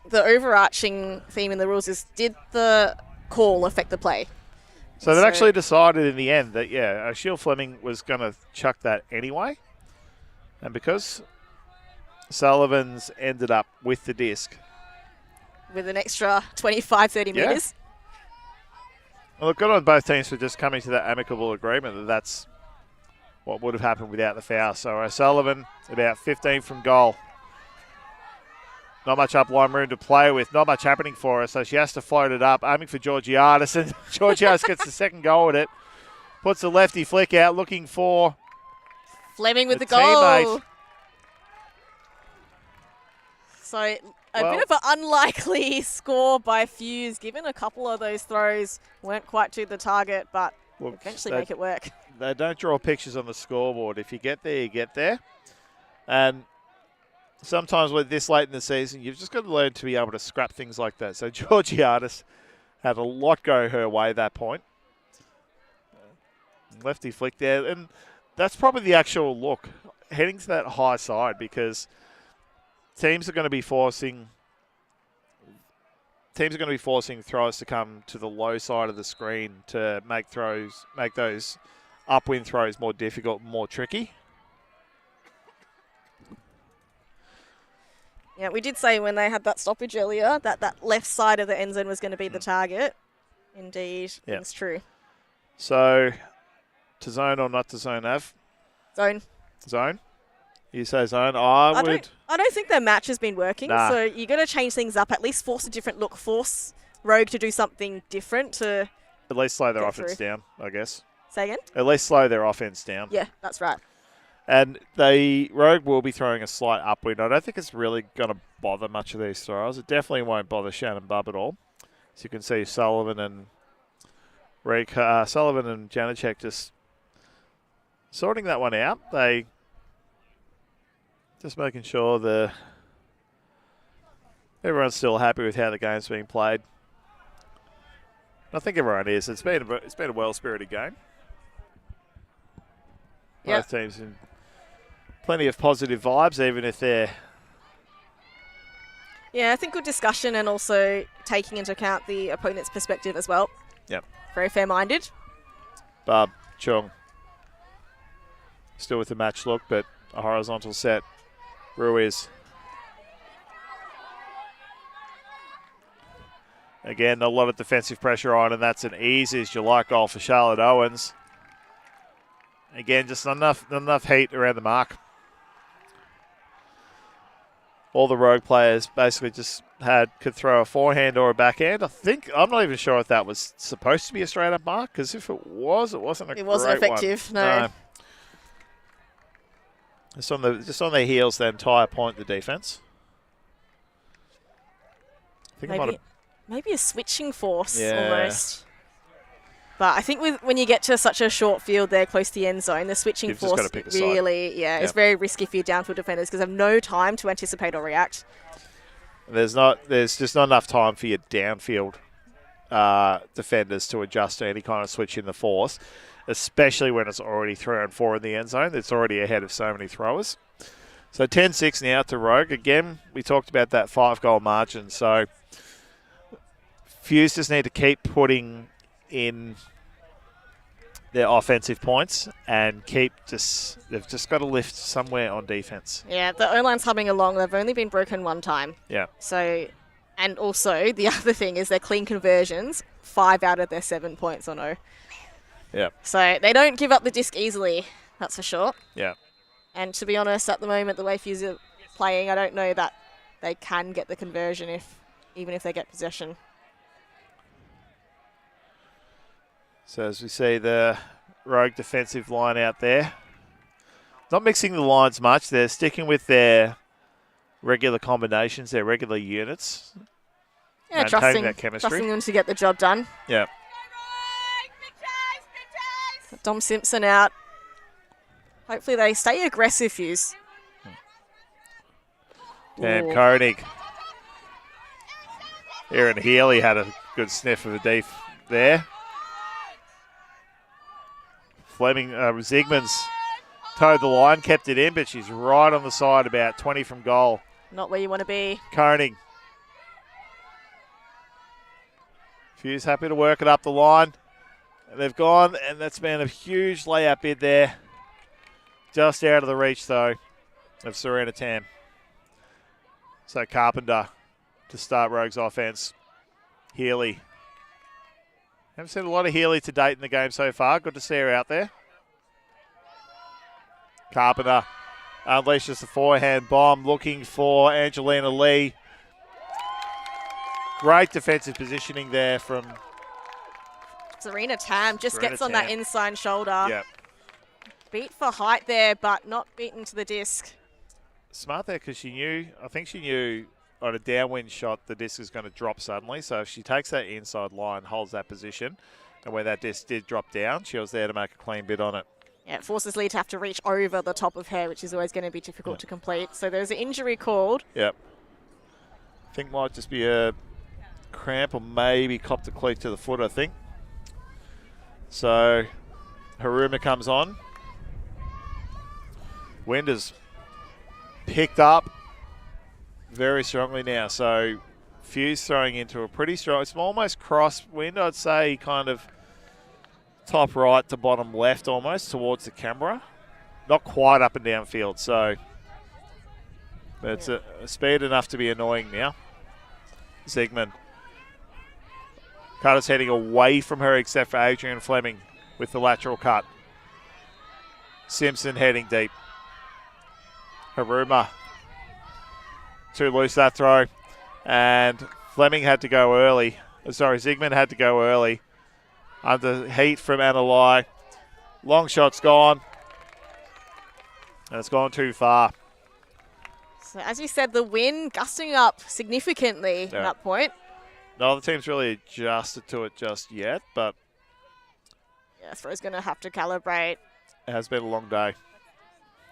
the overarching theme in the rules is, did the call affect the play? So they've actually decided in the end that, O'Sheill Fleming was going to chuck that anyway. And because Sullivan's ended up with the disc, with an extra 25, 30 metres. Well, look, good on both teams for just coming to that amicable agreement that that's what would have happened without the foul. So O'Sullivan, about 15 from goal. Not much upline room to play with. Not much happening for her, so she has to float it up. Aiming for Georgiadis, and Georgiadis gets the second goal at it. Puts the lefty flick out, looking for Fleming with the teammate. goal. So a bit of an unlikely score by Fuse, given a couple of those throws weren't quite to the target, but eventually make it work. They don't draw pictures on the scoreboard. If you get there, you get there. And sometimes with this late in the season, you've just got to learn to be able to scrap things like that. So Georgiadis had a lot go her way at that point. Lefty flick there. And that's probably the actual look, heading to that high side, because teams are going to be forcing throws to come to the low side of the screen to make those upwind throws more difficult, more tricky. Yeah, we did say when they had that stoppage earlier that left side of the end zone was going to be the target. Indeed, it's true. So, to zone or not to zone, Av? Zone. Zone? You say zone? I don't think their match has been working, so you got to change things up. At least force a different look. Force Rogue to do something different to at least slow their offense down, I guess. Say again? At least slow their offense down. Yeah, that's right. And Rogue will be throwing a slight upwind. I don't think it's really going to bother much of these throws. It definitely won't bother Shannon Bubb at all. As you can see, Sullivan and Janacek just sorting that one out. They just making sure everyone's still happy with how the game's being played. I think everyone is. It's been a well-spirited game. Yep. Both teams in plenty of positive vibes, even if they're... Yeah, I think good discussion and also taking into account the opponent's perspective as well. Yep. Very fair-minded. Barb Chung still with the match look, but a horizontal set. Ruiz. Again, a lot of defensive pressure on, and that's an easy as you like goal for Charlotte Owens. Again, just not enough heat around the mark. All the rogue players basically just could throw a forehand or a backhand. I'm not even sure if that was supposed to be a straight up mark, because if it wasn't a great one. It wasn't effective, no. Just on their heels, then tie a point the defense. I think maybe a switching force Yeah. almost. But I think when you get to such a short field there close to the end zone, the switching You've just force gotta pick a side. really, it's very risky for your downfield defenders because they have no time to anticipate or react. There's just not enough time for your downfield defenders to adjust to any kind of switch in the force, especially when it's already 3-4 in the end zone. It's already ahead of so many throwers. So 10-6 now to Rogue. Again, we talked about that 5-goal margin. So Fuse just need to keep putting in their offensive points and they've just got to lift somewhere on defense. Yeah, the O-line's humming along. They've only been broken one time. Yeah. So, and also the other thing is their clean conversions, 5 out of their 7 points on O. Yeah. So they don't give up the disc easily, that's for sure. Yeah. And to be honest, at the moment, the way Fuse are playing, I don't know that they can get the conversion even if they get possession. So as we see the Rogue defensive line out there, not mixing the lines much. They're sticking with their regular combinations, their regular units. Yeah, maintaining that chemistry. trusting them to get the job done. Yeah. Dom Simpson out. Hopefully they stay aggressive, Fuse. Dan Ooh. Koenig. Aaron Healy had a good sniff of a deep there. Fleming, Zigman's towed the line, kept it in, but she's right on the side, about 20 from goal. Not where you want to be. Koenig. Fuse happy to work it up the line. And they've gone, and that's been a huge layup bid there. Just out of the reach, though, of Serena Tam. So Carpenter to start Rogue's offense. Healy. Haven't seen a lot of Healy to date in the game so far. Good to see her out there. Carpenter unleashes the forehand bomb, looking for Angelina Lee. Great defensive positioning there from Serena Tam just Serena gets on Tam. that inside shoulder. Yeah. Beat for height there, but not beaten to the disc. Smart there because I think she knew on a downwind shot the disc is going to drop suddenly. So if she takes that inside line, holds that position, and when that disc did drop down, she was there to make a clean bid on it. Yeah, it forces Lee to have to reach over the top of her, which is always going to be difficult to complete. So there's an injury called. Yep. I think might just be a cramp or maybe copped a cleat to the foot, I think. So Haruma comes on. Wind has picked up very strongly now. So Fuse throwing into a pretty strong, it's almost cross wind, I'd say, kind of top right to bottom left almost towards the camera. Not quite up and down field, so but it's a speed enough to be annoying now. Zigman. Carter's heading away from her except for Adrian Fleming with the lateral cut. Simpson heading deep. Haruma. Too loose that throw. And Fleming had to go early. Zigman had to go early. Under heat from Adelaide. Long shot's gone. And it's gone too far. So as you said, the wind gusting up significantly at that point. No other team's really adjusted to it just yet, but Yeah, throw's going to have to calibrate. It has been a long day.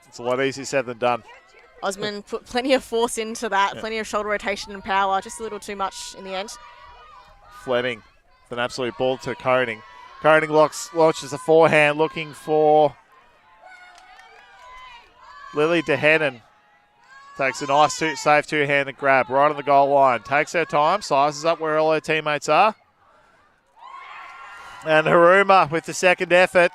It's a lot easier said than done. Osman put plenty of force into that, plenty of shoulder rotation and power, just a little too much in the end. Fleming with an absolute ball to Koning. Koning launches a forehand looking for Lily DeHannen. Takes a nice safe two-handed grab right on the goal line. Takes her time, sizes up where all her teammates are. And Haruma with the second effort.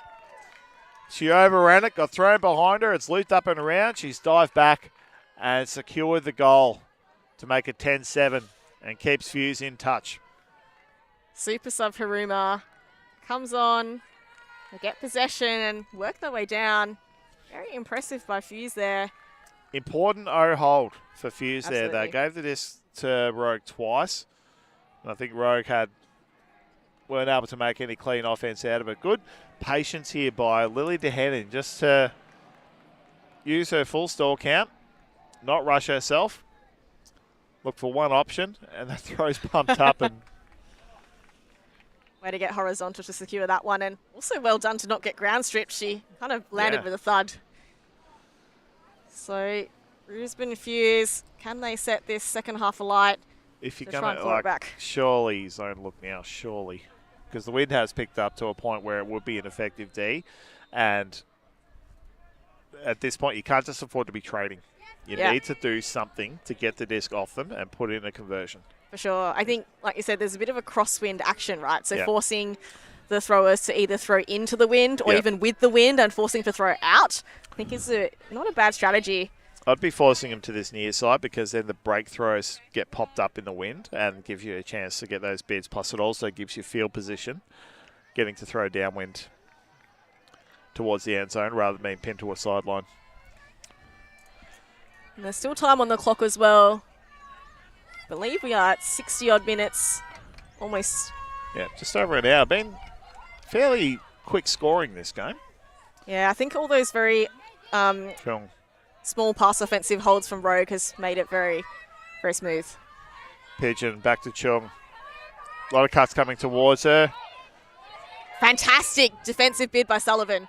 She overran it, got thrown behind her. It's looped up and around. She's dived back and secured the goal to make it 10-7 and keeps Fuse in touch. Super sub Haruma comes on, they get possession and work their way down. Very impressive by Fuse there. Important hold for Fuse. Absolutely. There. They gave the disc to Rogue twice. And I think Rogue weren't able to make any clean offense out of it. Good patience here by Lily DeHannen just to use her full stall count, not rush herself, look for one option, and the throw's pumped up. And way to get horizontal to secure that one, and also well done to not get ground stripped. She kind of landed with a thud. So Brisbane Fuse, can they set this second half alight? if you're to going try and to, surely zone look now, surely. Because the wind has picked up to a point where it would be an effective D. And at this point, you can't just afford to be trading. You need to do something to get the disc off them and put in a conversion. For sure. I think, like you said, there's a bit of a crosswind action, right? So forcing the throwers to either throw into the wind or even with the wind and forcing to throw out, I think is not a bad strategy. I'd be forcing them to this near side because then the break throws get popped up in the wind and give you a chance to get those bids. Plus it also gives you field position, getting to throw downwind towards the end zone rather than being pinned to a sideline. And there's still time on the clock as well. I believe we are at 60-odd minutes, almost. Yeah, just over an hour. Been fairly quick scoring this game. Yeah, I think all those very small pass offensive holds from Rogue has made it very, very smooth. Pigeon back to Chung. A lot of cuts coming towards her. Fantastic defensive bid by Sullivan.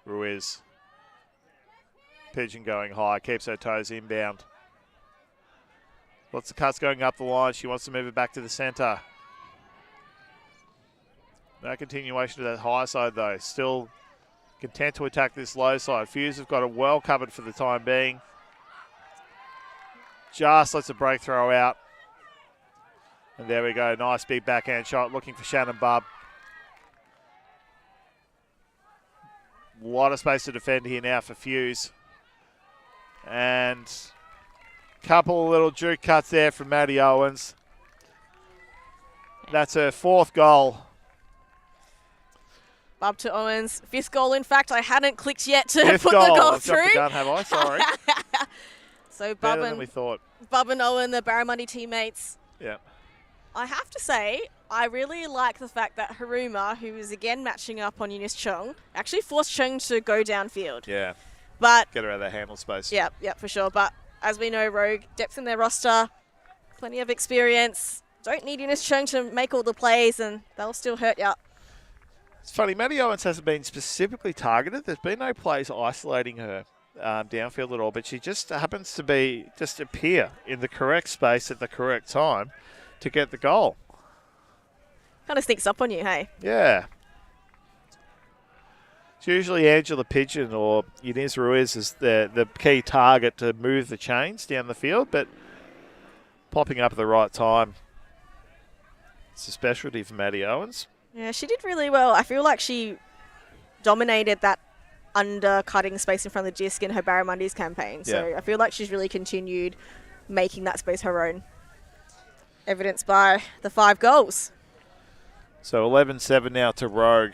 Ruiz. Pigeon going high, keeps her toes inbound. Lots of cuts going up the line. She wants to move it back to the centre. No continuation to that high side though. Still content to attack this low side. Fuse have got it well covered for the time being. Just lets a break throw out. And there we go. Nice big backhand shot looking for Shannon Bubb. A lot of space to defend here now for Fuse. And a couple of little juke cuts there from Maddie Owens. That's her fourth goal. Bubb to Owens. Fifth goal, in fact. I hadn't clicked yet to Fifth put goal. the goal I've through. jumped the gun, have I? Sorry. So Better than we thought. Bubb and Owen, the Barramundi teammates. Yeah. I have to say, I really like the fact that Haruma, who is again matching up on Eunice Chung, actually forced Chung to go downfield. Yeah. But get her out of that handle space. Yeah, for sure. But as we know, Rogue, depth in their roster, plenty of experience. Don't need Eunice Chung to make all the plays, and they'll still hurt you. It's funny, Maddie Owens hasn't been specifically targeted. There's been no plays isolating her downfield at all, but she just happens to appear in the correct space at the correct time to get the goal. Kind of sneaks up on you, hey? Yeah. It's usually Angela Pigeon or Inez Ruiz is the key target to move the chains down the field, but popping up at the right time. It's a specialty for Maddie Owens. Yeah, she did really well. I feel like she dominated that undercutting space in front of the disc in her Barramundis campaign. So I feel like she's really continued making that space her own. Evidenced by the 5 goals. So 11-7 now to Rogue.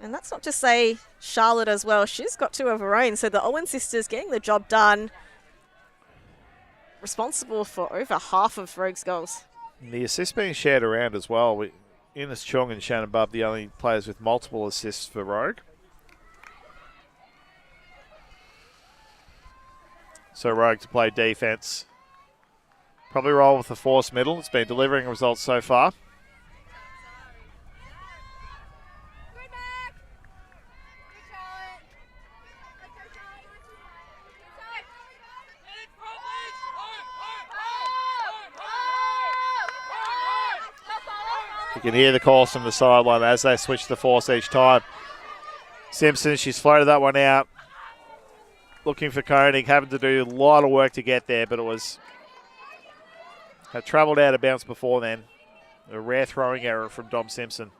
And that's not to say Charlotte as well. She's got 2 of her own. So the Owen sisters getting the job done. Responsible for over half of Rogue's goals. And the assists being shared around as well. Ines Chung and Shannon Bubb, the only players with multiple assists for Rogue. So Rogue to play defense. Probably roll with the force middle. It's been delivering results so far. You can hear the calls from the sideline as they switch the force each time. Simpson, she's floated that one out. Looking for Koenig, having to do a lot of work to get there, but it was... had travelled out of bounds before then. A rare throwing error from Dom Simpson.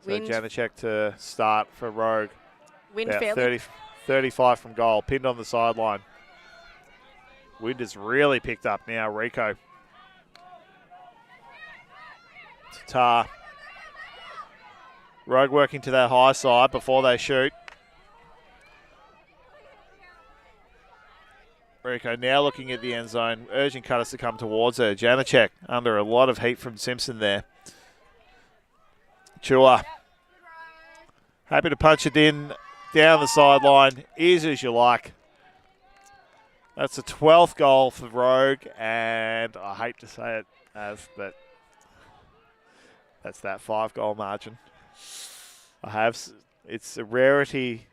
So Janacek to start for Rogue. Wind about fairly. 35 from goal, pinned on the sideline. Wind has really picked up now, Rico. Tatar. Rogue working to that high side before they shoot. Rico now looking at the end zone, urging cutters to come towards her. Janacek under a lot of heat from Simpson there. Chua. Happy to punch it in down the sideline, easy as you like. That's the 12th goal for Rogue, and I hate to say it but that's that 5-goal margin. It's a rarity.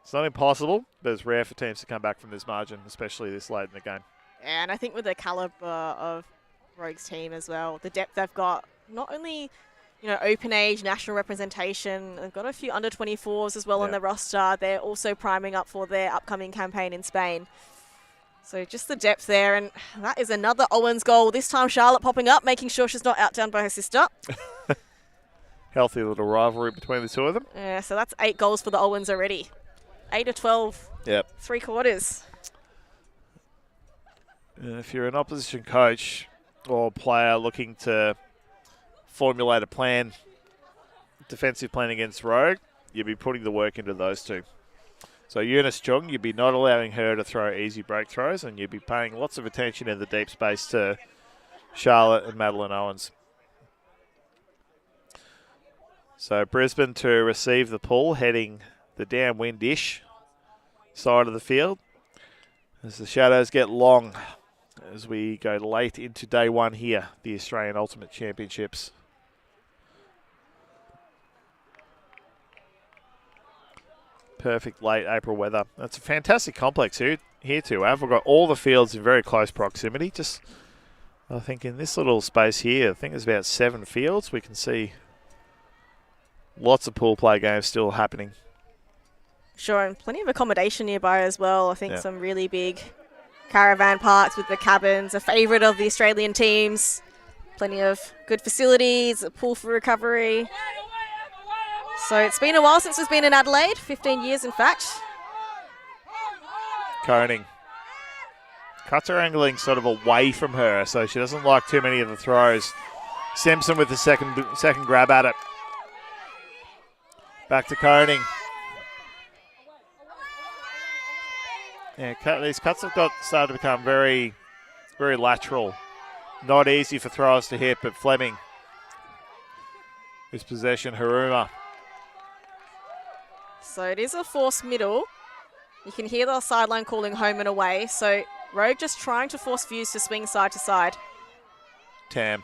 It's not impossible, but it's rare for teams to come back from this margin, especially this late in the game. And I think with the calibre of Rogue's team as well, the depth they've got, not only open age, national representation, they've got a few under 24s as well on their roster. They're also priming up for their upcoming campaign in Spain. So just the depth there, and that is another Owens goal. This time Charlotte popping up, making sure she's not outdone by her sister. Healthy little rivalry between the two of them. Yeah, so that's 8 goals for the Owens already. 8 of 12. Yep. 3 quarters. If you're an opposition coach or player looking to formulate a plan, defensive plan against Rogue, you'd be putting the work into those two. So Eunice Chung, you'd be not allowing her to throw easy break throws, and you'd be paying lots of attention in the deep space to Charlotte and Madeline Owens. So Brisbane to receive the pull, heading the downwind-ish side of the field as the shadows get long as we go late into day one here, the Australian Ultimate Championships. Perfect late April weather. That's a fantastic complex here too. We've got all the fields in very close proximity. Just, I think in this little space here, I think there's about 7 fields. We can see lots of pool play games still happening. Sure, and plenty of accommodation nearby as well. I think some really big caravan parks with the cabins, a favourite of the Australian teams. Plenty of good facilities, a pool for recovery. So it's been a while since we've been in Adelaide, 15 years in fact. Koenig. Cuts her angling sort of away from her, so she doesn't like too many of the throws. Simpson with the second grab at it. Back to Koenig. Yeah, these cuts have started to become very, very lateral. Not easy for throwers to hit, but Fleming. His possession, Haruma. So it is a forced middle. You can hear the sideline calling home and away. So Rogue just trying to force Fuse to swing side to side. Tam.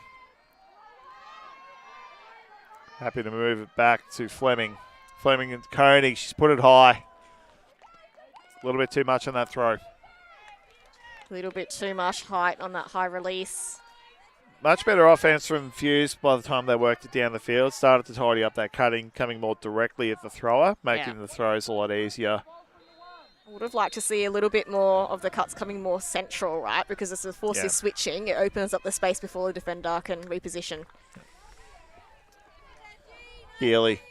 Happy to move it back to Fleming. Fleming and Koenig, she's put it high. A little bit too much on that throw. A little bit too much height on that high release. Much better offense from Fuse by the time they worked it down the field. Started to tidy up that cutting, coming more directly at the thrower, making the throws a lot easier. I would have liked to see a little bit more of the cuts coming more central, right? Because as the force is switching, it opens up the space before the defender can reposition. Healy.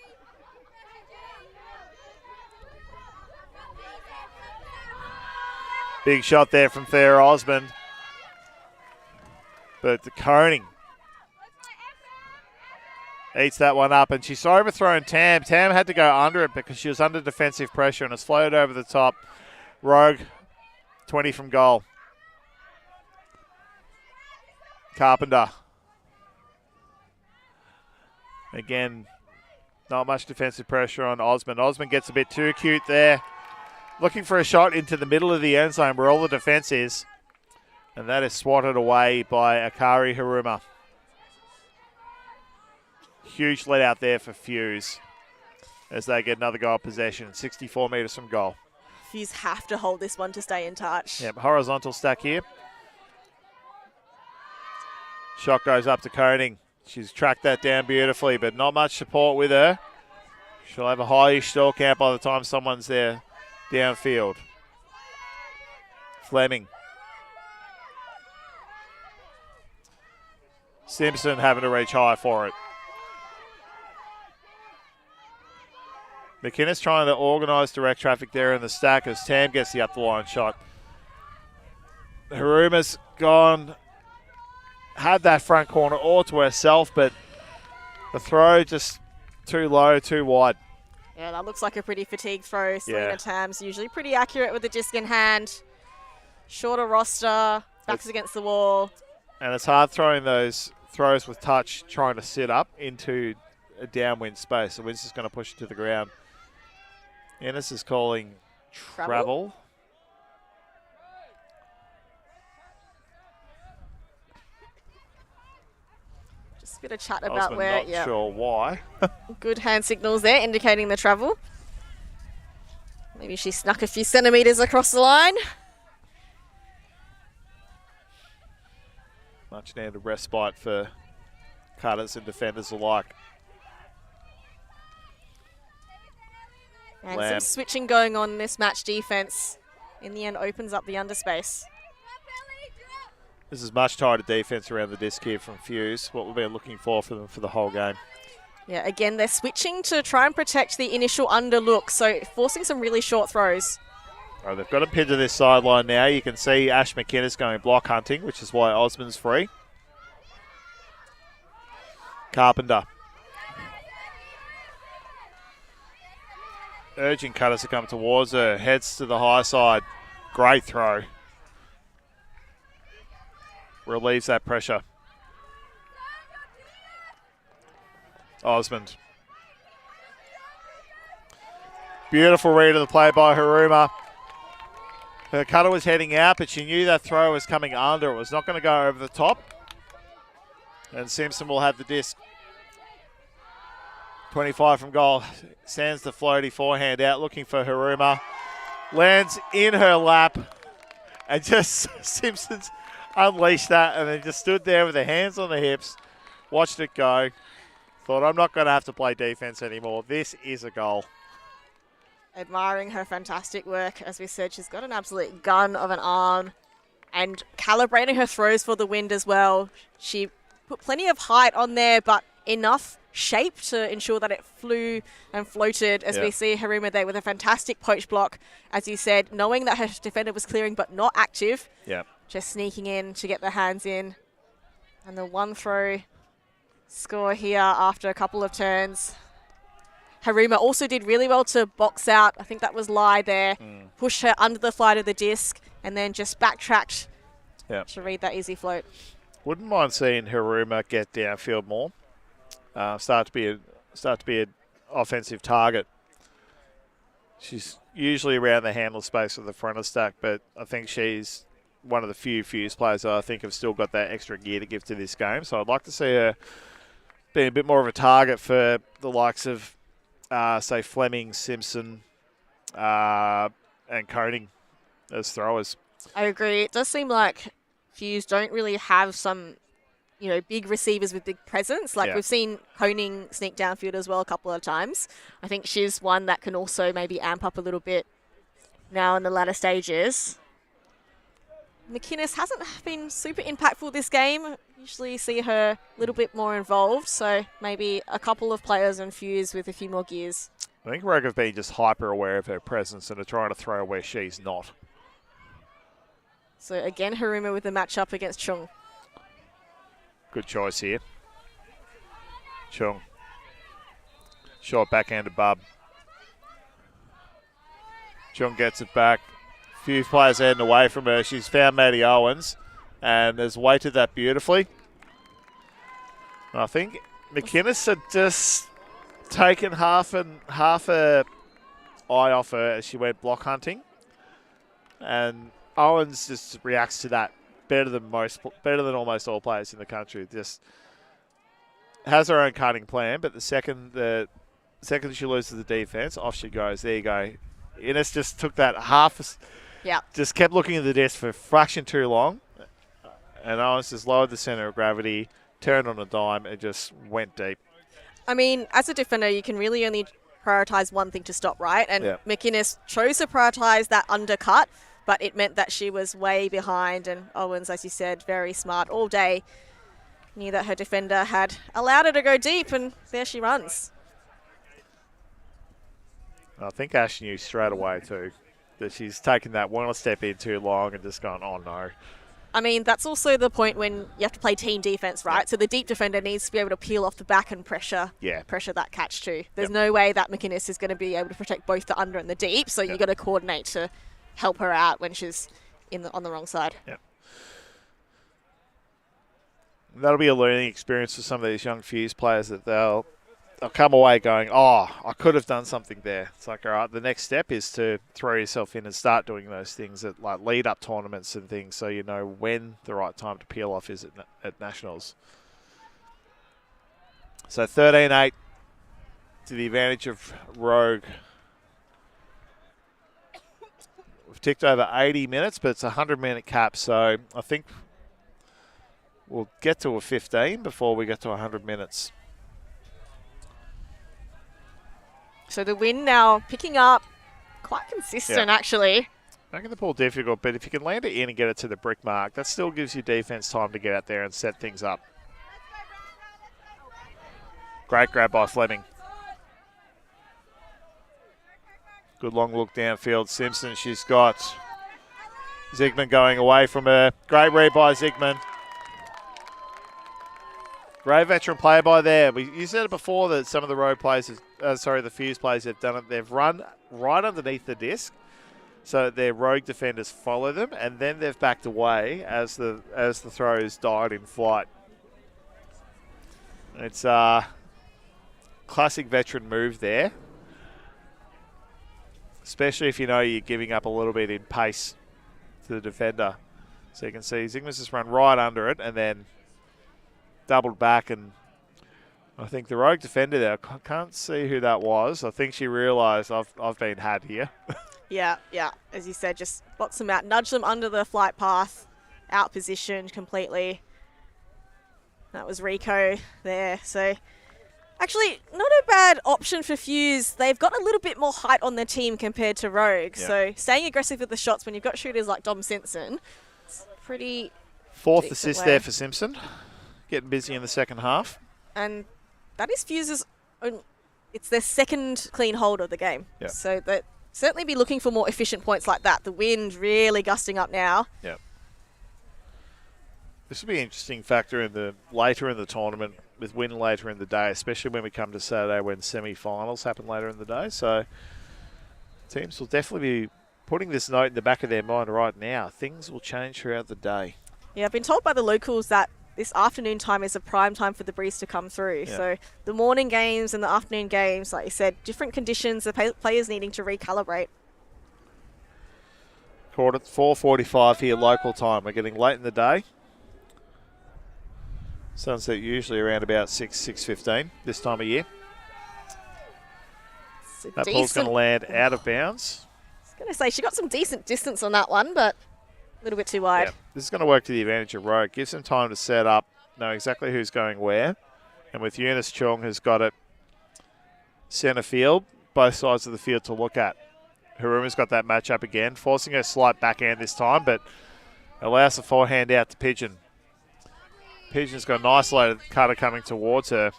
Big shot there from Thea Osmond. But the Koenig eats that one up, and she's overthrown Tam. Tam had to go under it because she was under defensive pressure, and it's floated over the top. Rogue, 20 from goal. Carpenter. Again, not much defensive pressure on Osmond. Osmond gets a bit too cute there. Looking for a shot into the middle of the end zone where all the defense is. And that is swatted away by Akari Haruma. Huge let out there for Fuse as they get another goal possession, 64 metres from goal. Fuse have to hold this one to stay in touch. Yep, horizontal stack here. Shot goes up to Koning. She's tracked that down beautifully, but not much support with her. She'll have a high-ish stall count by the time someone's there downfield. Fleming. Simpson having to reach high for it. McInnes trying to organise direct traffic there in the stack as Tam gets the up-the-line shot. Haruma's gone, had that front corner all to herself, but the throw just too low, too wide. Yeah, that looks like a pretty fatigued throw. Selena Tam's usually pretty accurate with the disc in hand. Shorter roster, backs against the wall. And it's hard throwing those throws with touch, trying to sit up into a downwind space. The wind's just going to push it to the ground. Ennis is calling travel. Just a bit of chat about where, not sure why. Good hand signals there indicating the travel. Maybe she snuck a few centimetres across the line. Much needed respite for cutters and defenders alike. And Lamb. some switching going on in this match defence. In the end, opens up the underspace. This is much tighter defence around the disc here from Fuse. What we've been looking for them for the whole game. Yeah, again, they're switching to try and protect the initial underlook, so forcing some really short throws. Oh, they've got him pinned to this sideline now. You can see Ash McInnes going block hunting, which is why Osmond's free. Carpenter. Urging cutters to come towards her. Heads to the high side. Great throw. Relieves that pressure. Osmond. Beautiful read of the play by Haruma. Her cutter was heading out, but she knew that throw was coming under. It was not going to go over the top. And Simpson will have the disc. 25 from goal. Sends the floaty forehand out, looking for Haruma. Lands in her lap. And just Simpson's unleashed that and then just stood there with her hands on the hips. Watched it go. Thought, I'm not going to have to play defense anymore. This is a goal. Admiring her fantastic work. As we said, she's got an absolute gun of an arm. And calibrating her throws for the wind as well. She put plenty of height on there, but enough shape to ensure that it flew and floated, as we see Haruma there with a fantastic poach block. As you said, knowing that her defender was clearing but not active. Yeah. Just sneaking in to get the hands in. And the one throw score here after a couple of turns. Haruma also did really well to box out. I think that was Lai there. Push her under the flight of the disc and then just backtracked to read that easy float. Wouldn't mind seeing Haruma get downfield more. Start to be an offensive target. She's usually around the handle space of the front of stack, but I think she's one of the few Fuse players that I think have still got that extra gear to give to this game. So I'd like to see her being a bit more of a target for the likes of, say, Fleming, Simpson, and Koning as throwers. I agree. It does seem like Fuse don't really have some, big receivers with big presence. Like we've seen Koning sneak downfield as well a couple of times. I think she's one that can also maybe amp up a little bit now in the latter stages. McInnes hasn't been super impactful this game. Usually see her a little bit more involved, so maybe a couple of players on Fuse with a few more gears. I think Rogue have been just hyper aware of her presence and are trying to throw where she's not. So again, Haruma with the matchup against Chung. Good choice here. Chung. Short backhanded bub. Chung gets it back. Few players heading away from her. She's found Maddie Owens and has weighted that beautifully. I think McInnes had just taken half a eye off her as she went block hunting. And Owens just reacts to that better than almost all players in the country. Just has her own cutting plan, but the second she loses the defense, off she goes. There you go. Ines just took that just kept looking at the disc for a fraction too long And Owens just lowered the centre of gravity, turned on a dime, and just went deep. I mean, as a defender, you can really only prioritise one thing to stop, right? And McInnes chose to prioritise that undercut, but it meant that she was way behind. And Owens, as you said, very smart all day. Knew that her defender had allowed her to go deep, and there she runs. I think Ash knew straight away too that she's taken that one step in too long and just gone, oh no. I mean, that's also the point when you have to play team defense, right? So the deep defender needs to be able to peel off the back and pressure that catch too. There's no way that McInnes is going to be able to protect both the under and the deep, so you've got to coordinate to help her out when she's on the wrong side. Yep. That'll be a learning experience for some of these young Fuse players that they'll come away going, oh, I could have done something there. It's like, all right, the next step is to throw yourself in and start doing those things at like lead-up tournaments and things so you know when the right time to peel off is at Nationals. So 13-8 to the advantage of Rogue. We've ticked over 80 minutes, but it's a 100-minute cap, so I think we'll get to a 15 before we get to 100 minutes. So the wind now picking up, quite consistent actually. Making the ball difficult, but if you can land it in and get it to the brick mark, that still gives you defense time to get out there and set things up. Great grab by Fleming. Good long look downfield. Simpson, she's got Zygmunt going away from her. Great read by Zygmunt. Great veteran player by there. You said it before that some of the road players, the Fuse players have done it. They've run right underneath the disc, so their rogue defenders follow them, and then they've backed away as the throws died in flight. It's a classic veteran move there, especially if you know you're giving up a little bit in pace to the defender. So you can see Zygmunt's just run right under it and then doubled back, and I think the rogue defender there, I can't see who that was. I think she realised I've been had here. Yeah. As you said, just box them out, nudge them under the flight path, out positioned completely. That was Rico there. So actually, not a bad option for Fuse. They've got a little bit more height on their team compared to Rogue. Yeah. So staying aggressive with the shots when you've got shooters like Dom Simpson, it's pretty fourth assist there for Simpson. Getting busy in the second half. And that is Fuse's own, it's their second clean hold of the game. Yep. So they'll certainly be looking for more efficient points like that. The wind really gusting up now. Yeah. This will be an interesting factor later in the tournament with wind later in the day, especially when we come to Saturday when semi-finals happen later in the day. So teams will definitely be putting this note in the back of their mind right now. Things will change throughout the day. Yeah, I've been told by the locals that this afternoon time is a prime time for the breeze to come through. Yeah. So the morning games and the afternoon games, like you said, different conditions, the players needing to recalibrate. Caught at 4:45 here local time. We're getting late in the day. Sunset usually around about 6:15 this time of year. That ball's going to land out of bounds. I was going to say, she got some decent distance on that one, but a little bit too wide. Yeah, this is going to work to the advantage of Rogue. Gives them time to set up, know exactly who's going where. And with Eunice Chung, who's got it centre field, both sides of the field to look at. Haruma's got that matchup again, forcing her slight backhand this time, but allows the forehand out to Pigeon. Pigeon's got an isolated cutter coming towards her.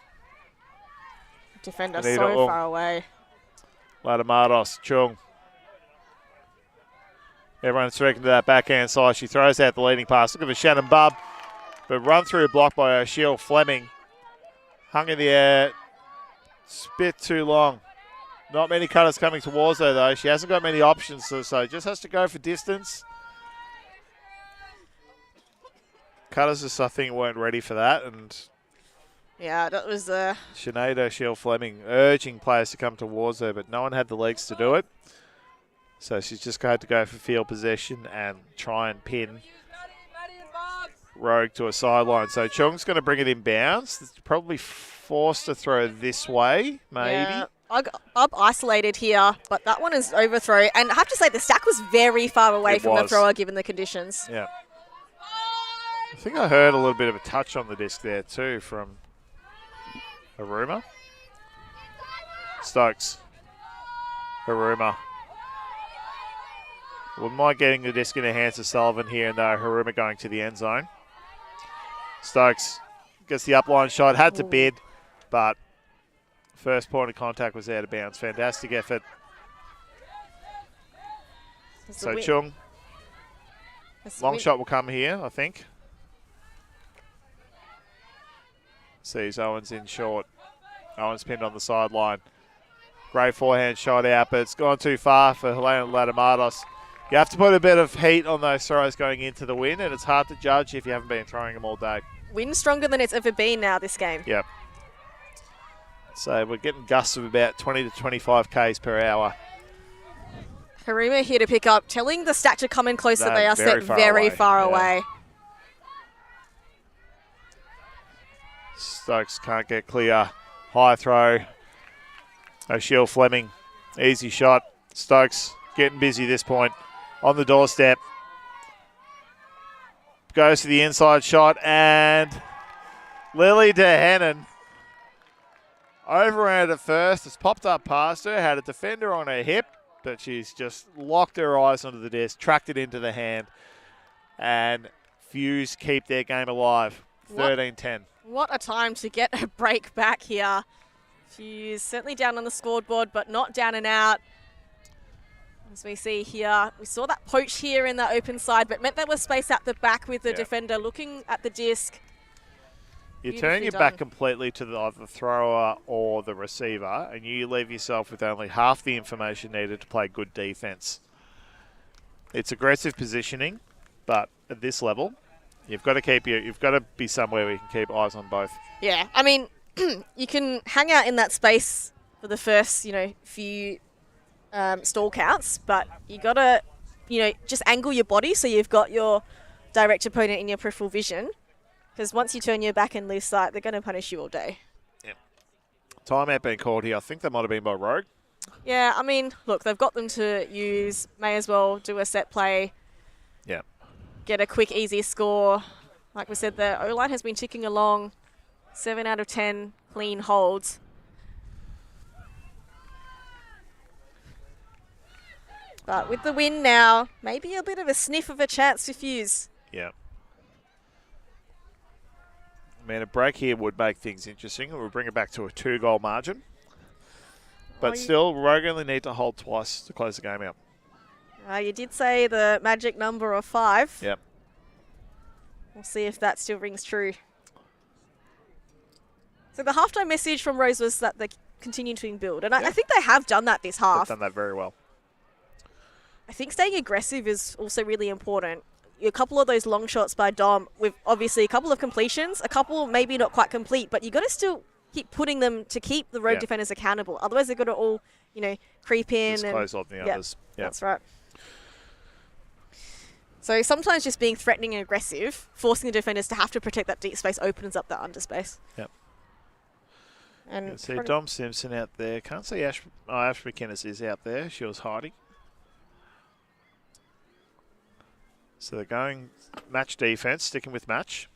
Defender so far away. Ladamados, Chung. Everyone's directing to that backhand side. She throws out the leading pass. Look at Shannon Bubb. But run through block by O'Shiel Fleming. Hung in the air. It's a bit too long. Not many cutters coming towards her, though. She hasn't got many options, so just has to go for distance. Cutters just, I think, weren't ready for that. And yeah, that was Sinead O'Shiel Fleming urging players to come towards her, but no one had the legs to do it. So she's just going to go for field possession and try and pin Rogue to a sideline. So Chung's going to bring it in bounds. It's probably forced to throw this way, maybe. Yeah. Up isolated here, but that one is overthrow. And I have to say, the stack was very far away from the thrower given the conditions. Yeah. think I heard a little bit of a touch on the disc there too from Haruma. Stokes. Haruma. Wouldn't mind getting the disc in the hands of Sullivan here, and Haruma going to the end zone. Stokes gets the upline shot, had to bid, but first point of contact was out of bounds. Fantastic effort. So Chung, long shot will come here, I think. Sees Owens in short. Owens pinned on the sideline. Great forehand shot out, but it's gone too far for Helena Latamatos. You have to put a bit of heat on those throws going into the wind, and it's hard to judge if you haven't been throwing them all day. Wind stronger than it's ever been now this game. Yep. So we're getting gusts of about 20 to 25 k's per hour. Haruma here to pick up, telling the stack to come in closer. No, they are set very far away. Stokes can't get clear. High throw. O'Sheill Fleming. Easy shot. Stokes getting busy this point. On the doorstep. Goes to the inside shot, and Lily DeHannen overran at first. It's popped up past her, had a defender on her hip, but she's just locked her eyes onto the disc, tracked it into the hand, and Fuse keep their game alive. 13-10. What a time to get a break back here. Fuse certainly down on the scoreboard, but not down and out. As we see here, we saw that poach here in the open side, but meant there was space at the back with the defender looking at the disc. You turn your back completely to either the thrower or the receiver, and you leave yourself with only half the information needed to play good defense. It's aggressive positioning, but at this level, you've got to be somewhere where you can keep eyes on both. Yeah, I mean, you can hang out in that space for the first, few stall counts, but you got to, just angle your body so you've got your direct opponent in your peripheral vision. Because once you turn your back and lose sight, they're going to punish you all day. Yep. Timeout being called here. I think that might have been by Rogue. Yeah, I mean, look, they've got them to use. May as well do a set play. Yeah. Get a quick, easy score. Like we said, the O-line has been ticking along. 7 out of 10 clean holds. But with the win now, maybe a bit of a sniff of a chance to Fuse. Yeah. I mean, a break here would make things interesting. It would bring it back to a 2-goal margin. But still, Rogue only need to hold twice to close the game out. You did say the magic number of 5. Yep. We'll see if that still rings true. So the halftime message from Rose was that they continue to build. And I think they have done that this half. They've done that very well. I think staying aggressive is also really important. A couple of those long shots by Dom, with obviously a couple of completions, a couple maybe not quite complete, but you got to still keep putting them to keep the Rogue defenders accountable. Otherwise, they've got to all, creep in. Just close on the others. Yep. That's right. So sometimes just being threatening and aggressive, forcing the defenders to have to protect that deep space opens up that underspace. Yep. And you can see Dom Simpson out there. Can't see Ash McInnes is out there. She was hiding. So they're going match defense, sticking with match.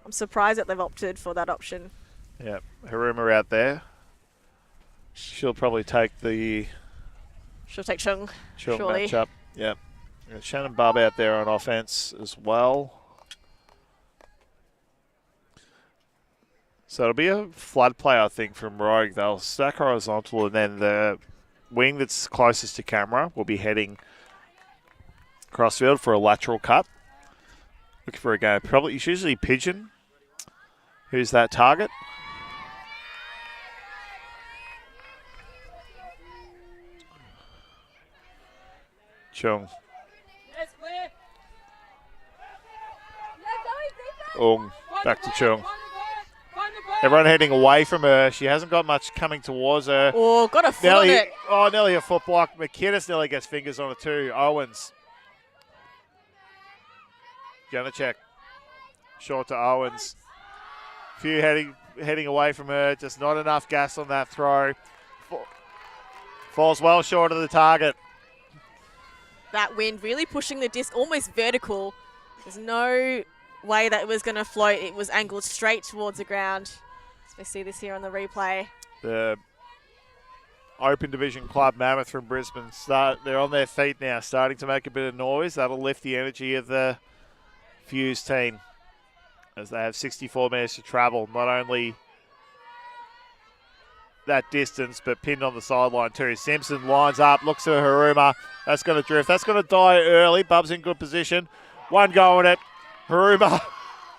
I'm surprised that they've opted for that option. Yeah, Haruma out there. She'll probably take the... She'll take Chung, surely. Matchup. Yep. Shannon Bubb out there on offense as well. So it'll be a flood play, I think, from Rogue. They'll stack horizontal, and then the wing that's closest to camera will be heading crossfield for a lateral cut. Looking for a game. Probably, it's usually Pigeon. Who's that target? Chung. Back to Chung. Everyone heading away from her. She hasn't got much coming towards her. Oh, got a foot on it. Oh, nearly a foot block. McInnes nearly gets fingers on it too. Owens. Gonna check. Short to Owens. Few heading away from her. Just not enough gas on that throw. Falls well short of the target. that wind really pushing the disc almost vertical. There's no way that it was going to float. It was angled straight towards the ground. So we see this here on the replay. The Open Division Club Mammoth from Brisbane, they're on their feet now, starting to make a bit of noise. That'll lift the energy of the Fuse team as they have 64 minutes to travel. Not only that distance, but pinned on the sideline too. Simpson lines up, looks at Haruma. That's going to drift. That's going to die early. Bub's in good position. One go at it. Haruma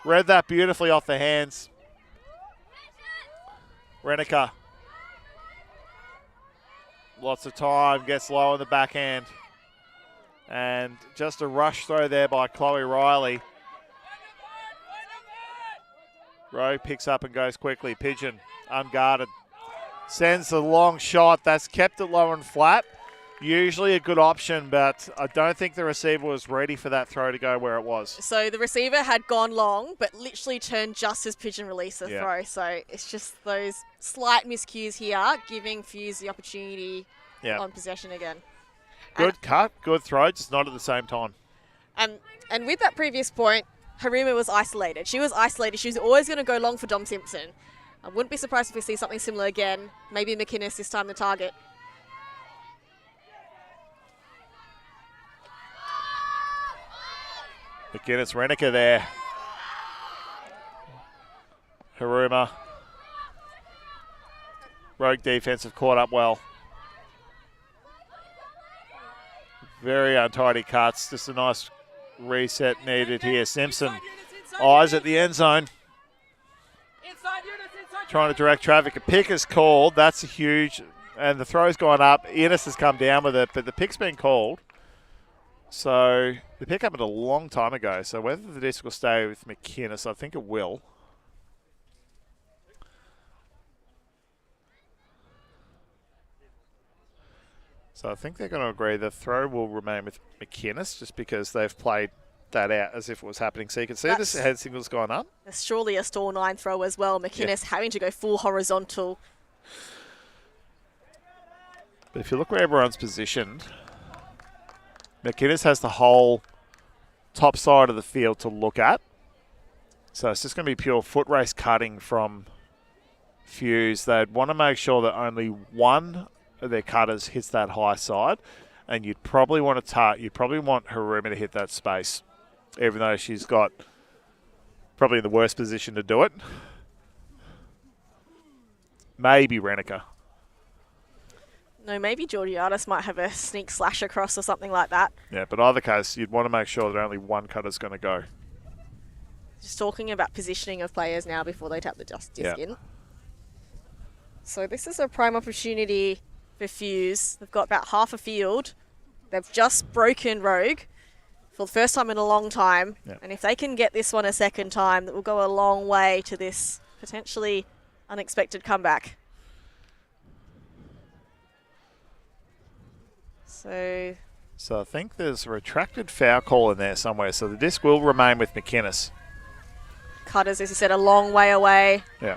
read that beautifully off the hands. Renica. Lots of time, gets low on the backhand. And just a rush throw there by Chloe Riley. Rowe picks up and goes quickly. Pigeon, unguarded. Sends the long shot. That's kept it low and flat. Usually a good option, but I don't think the receiver was ready for that throw to go where it was. So the receiver had gone long, but literally turned just as Pigeon released the throw. So it's just those slight miscues here, giving Fuse the opportunity on possession again. Good cut, good throw, just not at the same time. And with that previous point, Haruma was isolated. She was isolated. She was always going to go long for Dom Simpson. I wouldn't be surprised if we see something similar again. Maybe McInnes this time the target. McInnes, Renica there. Haruma. Rogue defense have caught up well. Very untidy cuts. Just a nice reset needed here. Simpson, eyes at the end zone. Trying to direct traffic. A pick is called. That's a huge, and the throw's gone up. Innes has come down with it, but the pick's been called. So the pick happened a long time ago. So whether the disc will stay with McInnes, I think it will. So I think they're going to agree the throw will remain with McInnes just because they've played that out as if it was happening. So you can see this head signal's gone up. It's surely a stall 9 throw as well. McInnes having to go full horizontal. But if you look where everyone's positioned, McInnes has the whole top side of the field to look at. So it's just going to be pure foot race cutting from Fuse. They'd want to make sure that only one of their cutters hits that high side, and you'd probably want you'd probably want Haruma to hit that space, even though she's got probably in the worst position to do it. Maybe Renica. No, maybe Georgiadis might have a sneak slash across or something like that. Yeah, but either case, you'd want to make sure that only one cutter's going to go. Just talking about positioning of players now before they tap the disc in. So this is a prime opportunity for Fuse. They've got about half a field. They've just broken Rogue for the first time in a long time. Yeah. And if they can get this one a second time, that will go a long way to this potentially unexpected comeback. So I think there's a retracted foul call in there somewhere. So the disc will remain with McInnes. Cutters, as you said, a long way away. Yeah.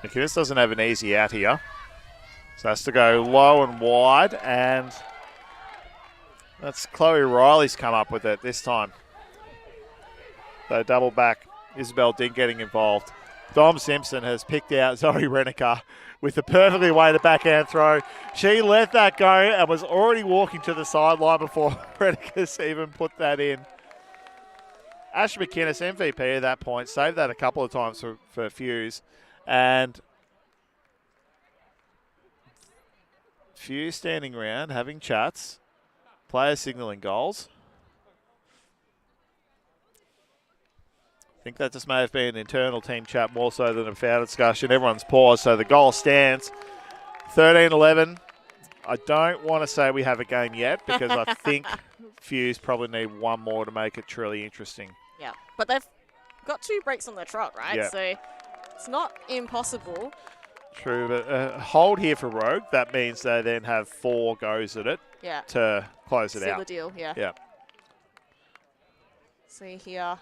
McInnes doesn't have an easy out here. So has to go low and wide, and that's Chloe Riley's come up with it this time. So double back, Isabel Dink getting involved. Dom Simpson has picked out Zoe Renica with a perfectly weighted backhand throw. She let that go and was already walking to the sideline before Renica's even put that in. Ash McInnes, MVP at that point, saved that a couple of times for Fuse. And Fuse standing around, having chats, players signalling goals. I think that just may have been an internal team chat more so than a foul discussion. Everyone's paused, so the goal stands. 13-11. I don't want to say we have a game yet because I think Fuse probably need one more to make it truly interesting. Yeah, but they've got 2 breaks on the trot, right? Yeah. So it's not impossible. True, but hold here for Rogue. That means they then have 4 goes at it to close it Seal out. the deal, Yeah. See here.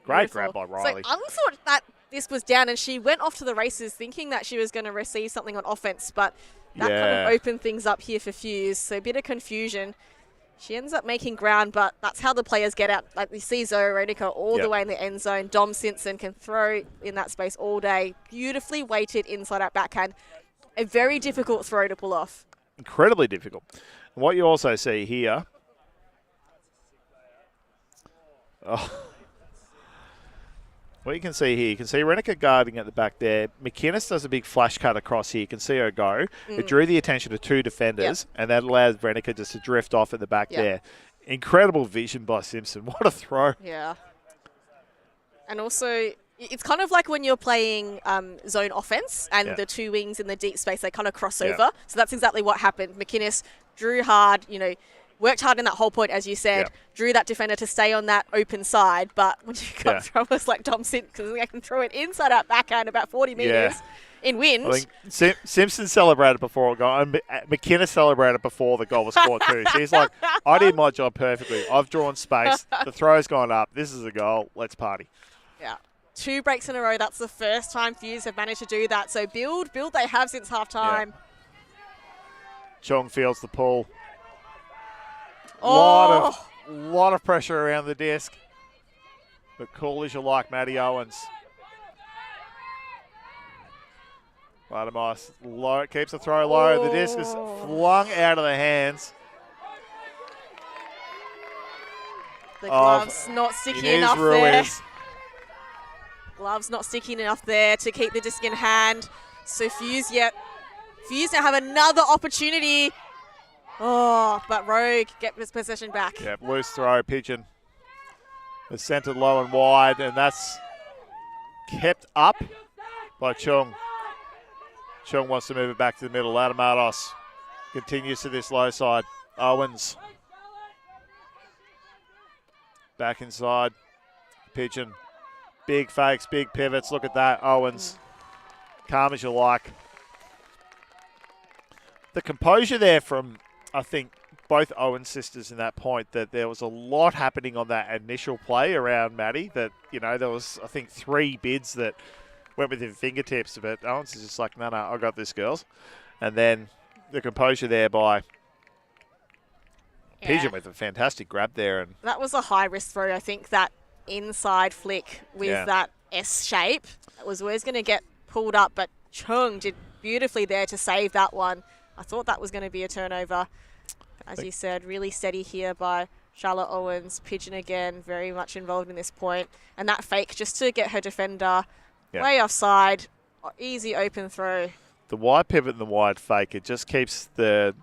Great Beautiful. grab by Riley. So I thought that this was down, and she went off to the races thinking that she was going to receive something on offense, but that kind of opened things up here for Fuse. So a bit of confusion. She ends up making ground, but that's how the players get out. Like we see Zoe Rodica all the way in the end zone. Dom Simpson can throw in that space all day. Beautifully weighted inside out backhand. A very difficult throw to pull off. Incredibly difficult. And what you also see here. What you can see here, you can see Renica guarding at the back there. McInnes does a big flash cut across here. You can see her go. It drew the attention of two defenders, and that allowed Renica just to drift off at the back there. Incredible vision by Simpson. What a throw. Yeah. And also, it's kind of like when you're playing zone offense and the two wings in the deep space, they kind of cross over. So that's exactly what happened. McInnes drew hard, worked hard in that whole point, as you said, drew that defender to stay on that open side. But when you got throwers like Dom Simpson, because they can throw it inside out backhand about 40 metres in wind. I think Simpson celebrated before a goal. McInnes celebrated before the goal was scored too. She's like, I did my job perfectly. I've drawn space. The throw's gone up. This is a goal. Let's party. Yeah. 2 breaks in a row. That's the first time Fuse have managed to do that. So build they have since half-time. Chong feels the pull. Lot of pressure around the disc. But cool as you like, Maddie Owens. Vladimos low, keeps the throw low. The disc is flung out of the hands. The glove's not sticky enough there. Glove's not sticky enough there to keep the disc in hand. So Fuse now have another opportunity. But Rogue get this possession back. Yeah, loose throw, Pigeon. It's centered low and wide, and that's kept up by Chung. Chung wants to move it back to the middle. Adamatos continues to this low side. Owens. Back inside. Pigeon. Big fakes, big pivots. Look at that. Owens. Calm as you like. The composure there from, I think, both Owen sisters in that point, that there was a lot happening on that initial play around Maddie, that, there was, I think, 3 bids that went within fingertips, but Owens is just like, no, I got this, girls. And then the composure there by Pigeon with a fantastic grab there. And that was a high-risk throw. I think that inside flick with that S shape was always going to get pulled up, but Chung did beautifully there to save that one. I thought that was going to be a turnover. As you said, really steady here by Charlotte Owens. Pigeon again, very much involved in this point. And that fake just to get her defender way offside. Easy open throw. The wide pivot and the wide fake, it just keeps and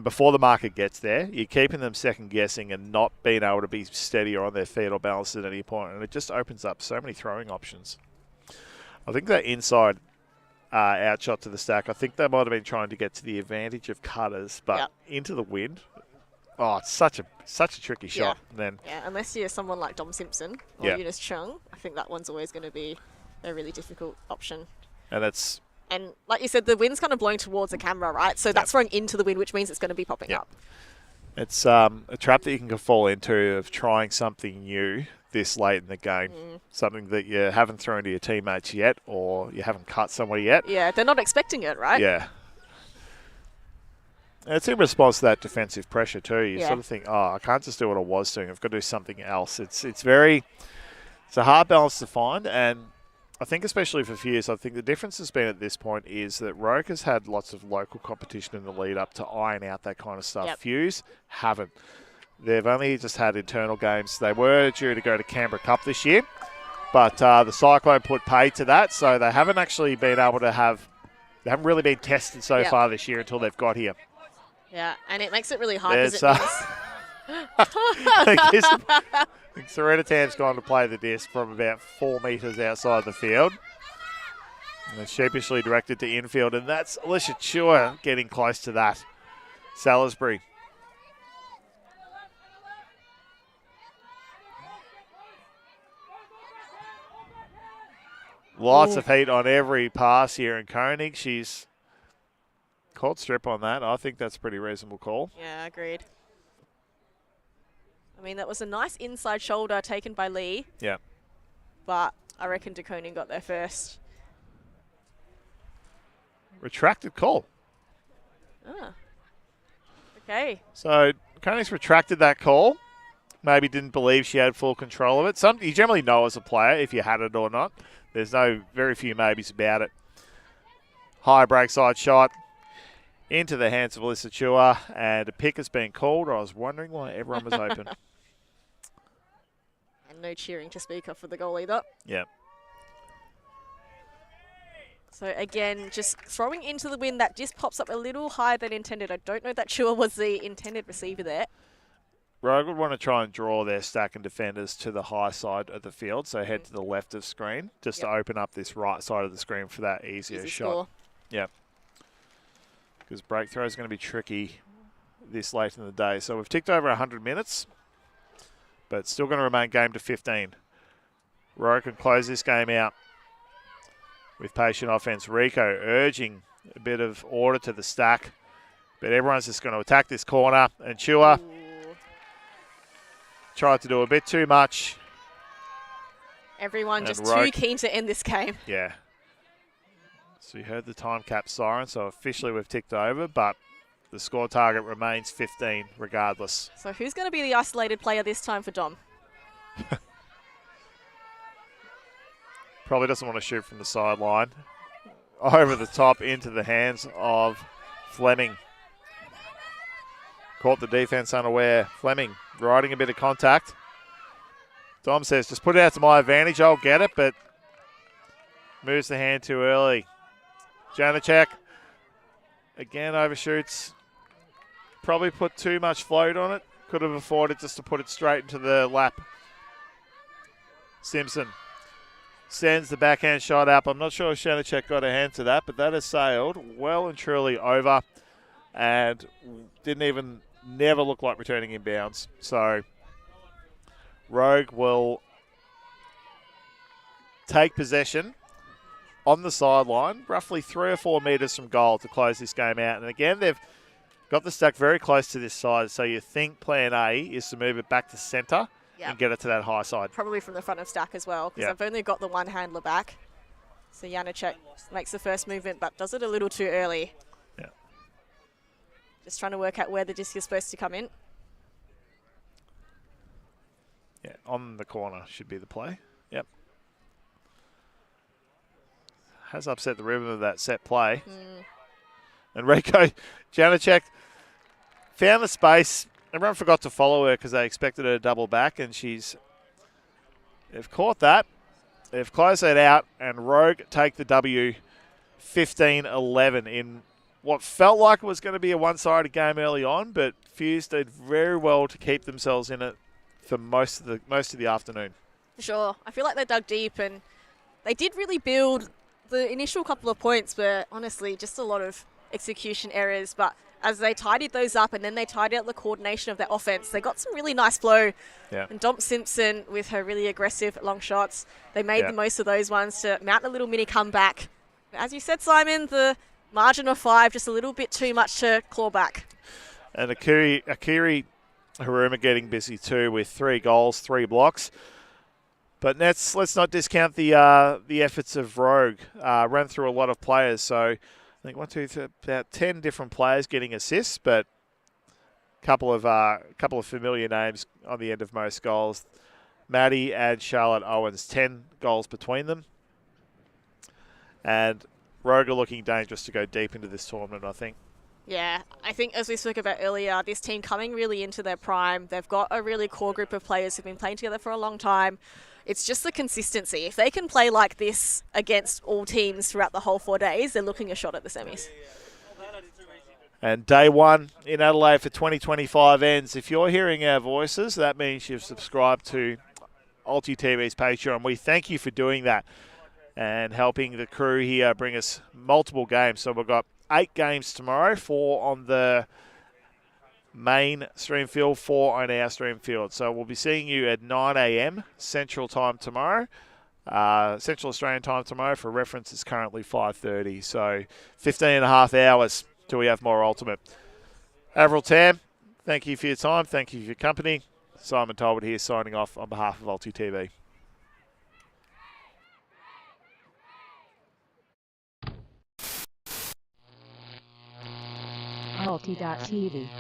before the marker gets there, you're keeping them second guessing and not being able to be steady or on their feet or balanced at any point. And it just opens up so many throwing options. I think that inside outshot to the stack, I think they might have been trying to get to the advantage of cutters, but into the wind. Oh, it's such a tricky shot. Then unless you're someone like Dom Simpson or Eunice Chung, I think that one's always going to be a really difficult option. And like you said, the wind's kind of blowing towards the camera, right? So that's throwing into the wind, which means it's going to be popping up. It's a trap that you can fall into of trying something new this late in the game. Something that you haven't thrown to your teammates yet, or you haven't cut somebody yet. Yeah, they're not expecting it, right? Yeah. And it's in response to that defensive pressure too. You sort of think, I can't just do what I was doing. I've got to do something else. It's a hard balance to find, and I think especially for Fuse, I think the difference has been at this point is that Roke has had lots of local competition in the lead up to iron out that kind of stuff. Fuse haven't. They've only just had internal games. They were due to go to Canberra Cup this year, but the Cyclone put pay to that, so they haven't actually been able to they haven't really been tested so far this year until they've got here. Yeah, and it makes it really hard because I think Serenitan's gone to play the disc from about 4 metres outside the field. And it's sheepishly directed to infield, and that's Alicia Chua getting close to that. Salisbury. Lots of heat on every pass here in Koenig. She's called strip on that. I think that's a pretty reasonable call. Yeah, agreed. I mean, that was a nice inside shoulder taken by Lee. Yeah. But I reckon De Koning got there first. Retracted call. Ah. Okay. So Koning's retracted that call. Maybe didn't believe she had full control of it. You generally know as a player if you had it or not. There's very few maybes about it. High break side shot into the hands of Alyssa Chua, and a pick has been called. I was wondering why everyone was open. And no cheering to speak of for the goal either. Yeah. So again, just throwing into the wind, that just pops up a little higher than intended. I don't know that Chua was the intended receiver there. Rogue would want to try and draw their stack and defenders to the high side of the field, so head to the left of screen, just to open up this right side of the screen for that easier Easy shot. score. Yep. Because break throw is going to be tricky this late in the day. So we've ticked over 100 minutes, but it's still going to remain game to 15. Rogue can close this game out with patient offense. Rico urging a bit of order to the stack, but everyone's just going to attack this corner, and Chua tried to do a bit too much. Everyone And just Rogue, too keen to end this game. Yeah. So you heard the time cap siren, so officially we've ticked over, but the score target remains 15 regardless. So who's going to be the isolated player this time for Dom? Probably doesn't want to shoot from the sideline. Over the top into the hands of Fleming. Caught the defense unaware. Fleming riding a bit of contact. Dom says, just put it out to my advantage. I'll get it, but moves the hand too early. Janacek again overshoots. Probably put too much float on it. Could have afforded just to put it straight into the lap. Simpson sends the backhand shot up. I'm not sure if Janacek got a hand to that, but that has sailed well and truly over and never look like returning inbounds. So Rogue will take possession on the sideline, roughly 3 or 4 metres from goal to close this game out. And again, they've got the stack very close to this side, so you think plan A is to move it back to centre and get it to that high side. Probably from the front of stack as well, because I've only got the one handler back. So Janacek makes the first movement, but does it a little too early. Yeah. Just trying to work out where the disc is supposed to come in. Yeah, on the corner should be the play. Yep. Has upset the rhythm of that set play. And Rico Janacek found the space. Everyone forgot to follow her because they expected her to double back, and they've caught that. They've closed that out, and Rogue take the W 15-11 in what felt like it was going to be a one-sided game early on, but Fuse did very well to keep themselves in it for most of the afternoon. For sure. I feel like they dug deep, and they did really build. The initial couple of points were honestly just a lot of execution errors, but as they tidied those up and then they tidied out the coordination of their offense, they got some really nice flow. Yeah. And Dom Simpson with her really aggressive long shots, they made the most of those ones to mount a little mini comeback. As you said, Simon, the margin of 5, just a little bit too much to claw back. And Akiri Haruma getting busy too with 3 goals, 3 blocks. But let's not discount the efforts of Rogue. Ran through a lot of players, so I think about 10 different players getting assists, but a couple of familiar names on the end of most goals. Maddie and Charlotte Owens, 10 goals between them. And Rogue are looking dangerous to go deep into this tournament, I think. Yeah, I think as we spoke about earlier, this team coming really into their prime. They've got a really core group of players who've been playing together for a long time. It's just the consistency. If they can play like this against all teams throughout the whole 4 days, they're looking a shot at the semis. And day 1 in Adelaide for 2025 ends. If you're hearing our voices, that means you've subscribed to ULTI.TV's Patreon. We thank you for doing that and helping the crew here bring us multiple games. So we've got 8 games tomorrow, 4 on the main stream field, 4 on our stream field. So we'll be seeing you at 9 a.m. Central Time tomorrow. Central Australian Time tomorrow. For reference, it's currently 5:30. So 15 and a half hours till we have more Ultimate. Avril Tam, thank you for your time. Thank you for your company. Simon Talbot here signing off on behalf of ULTI.TV. ULTI.TV.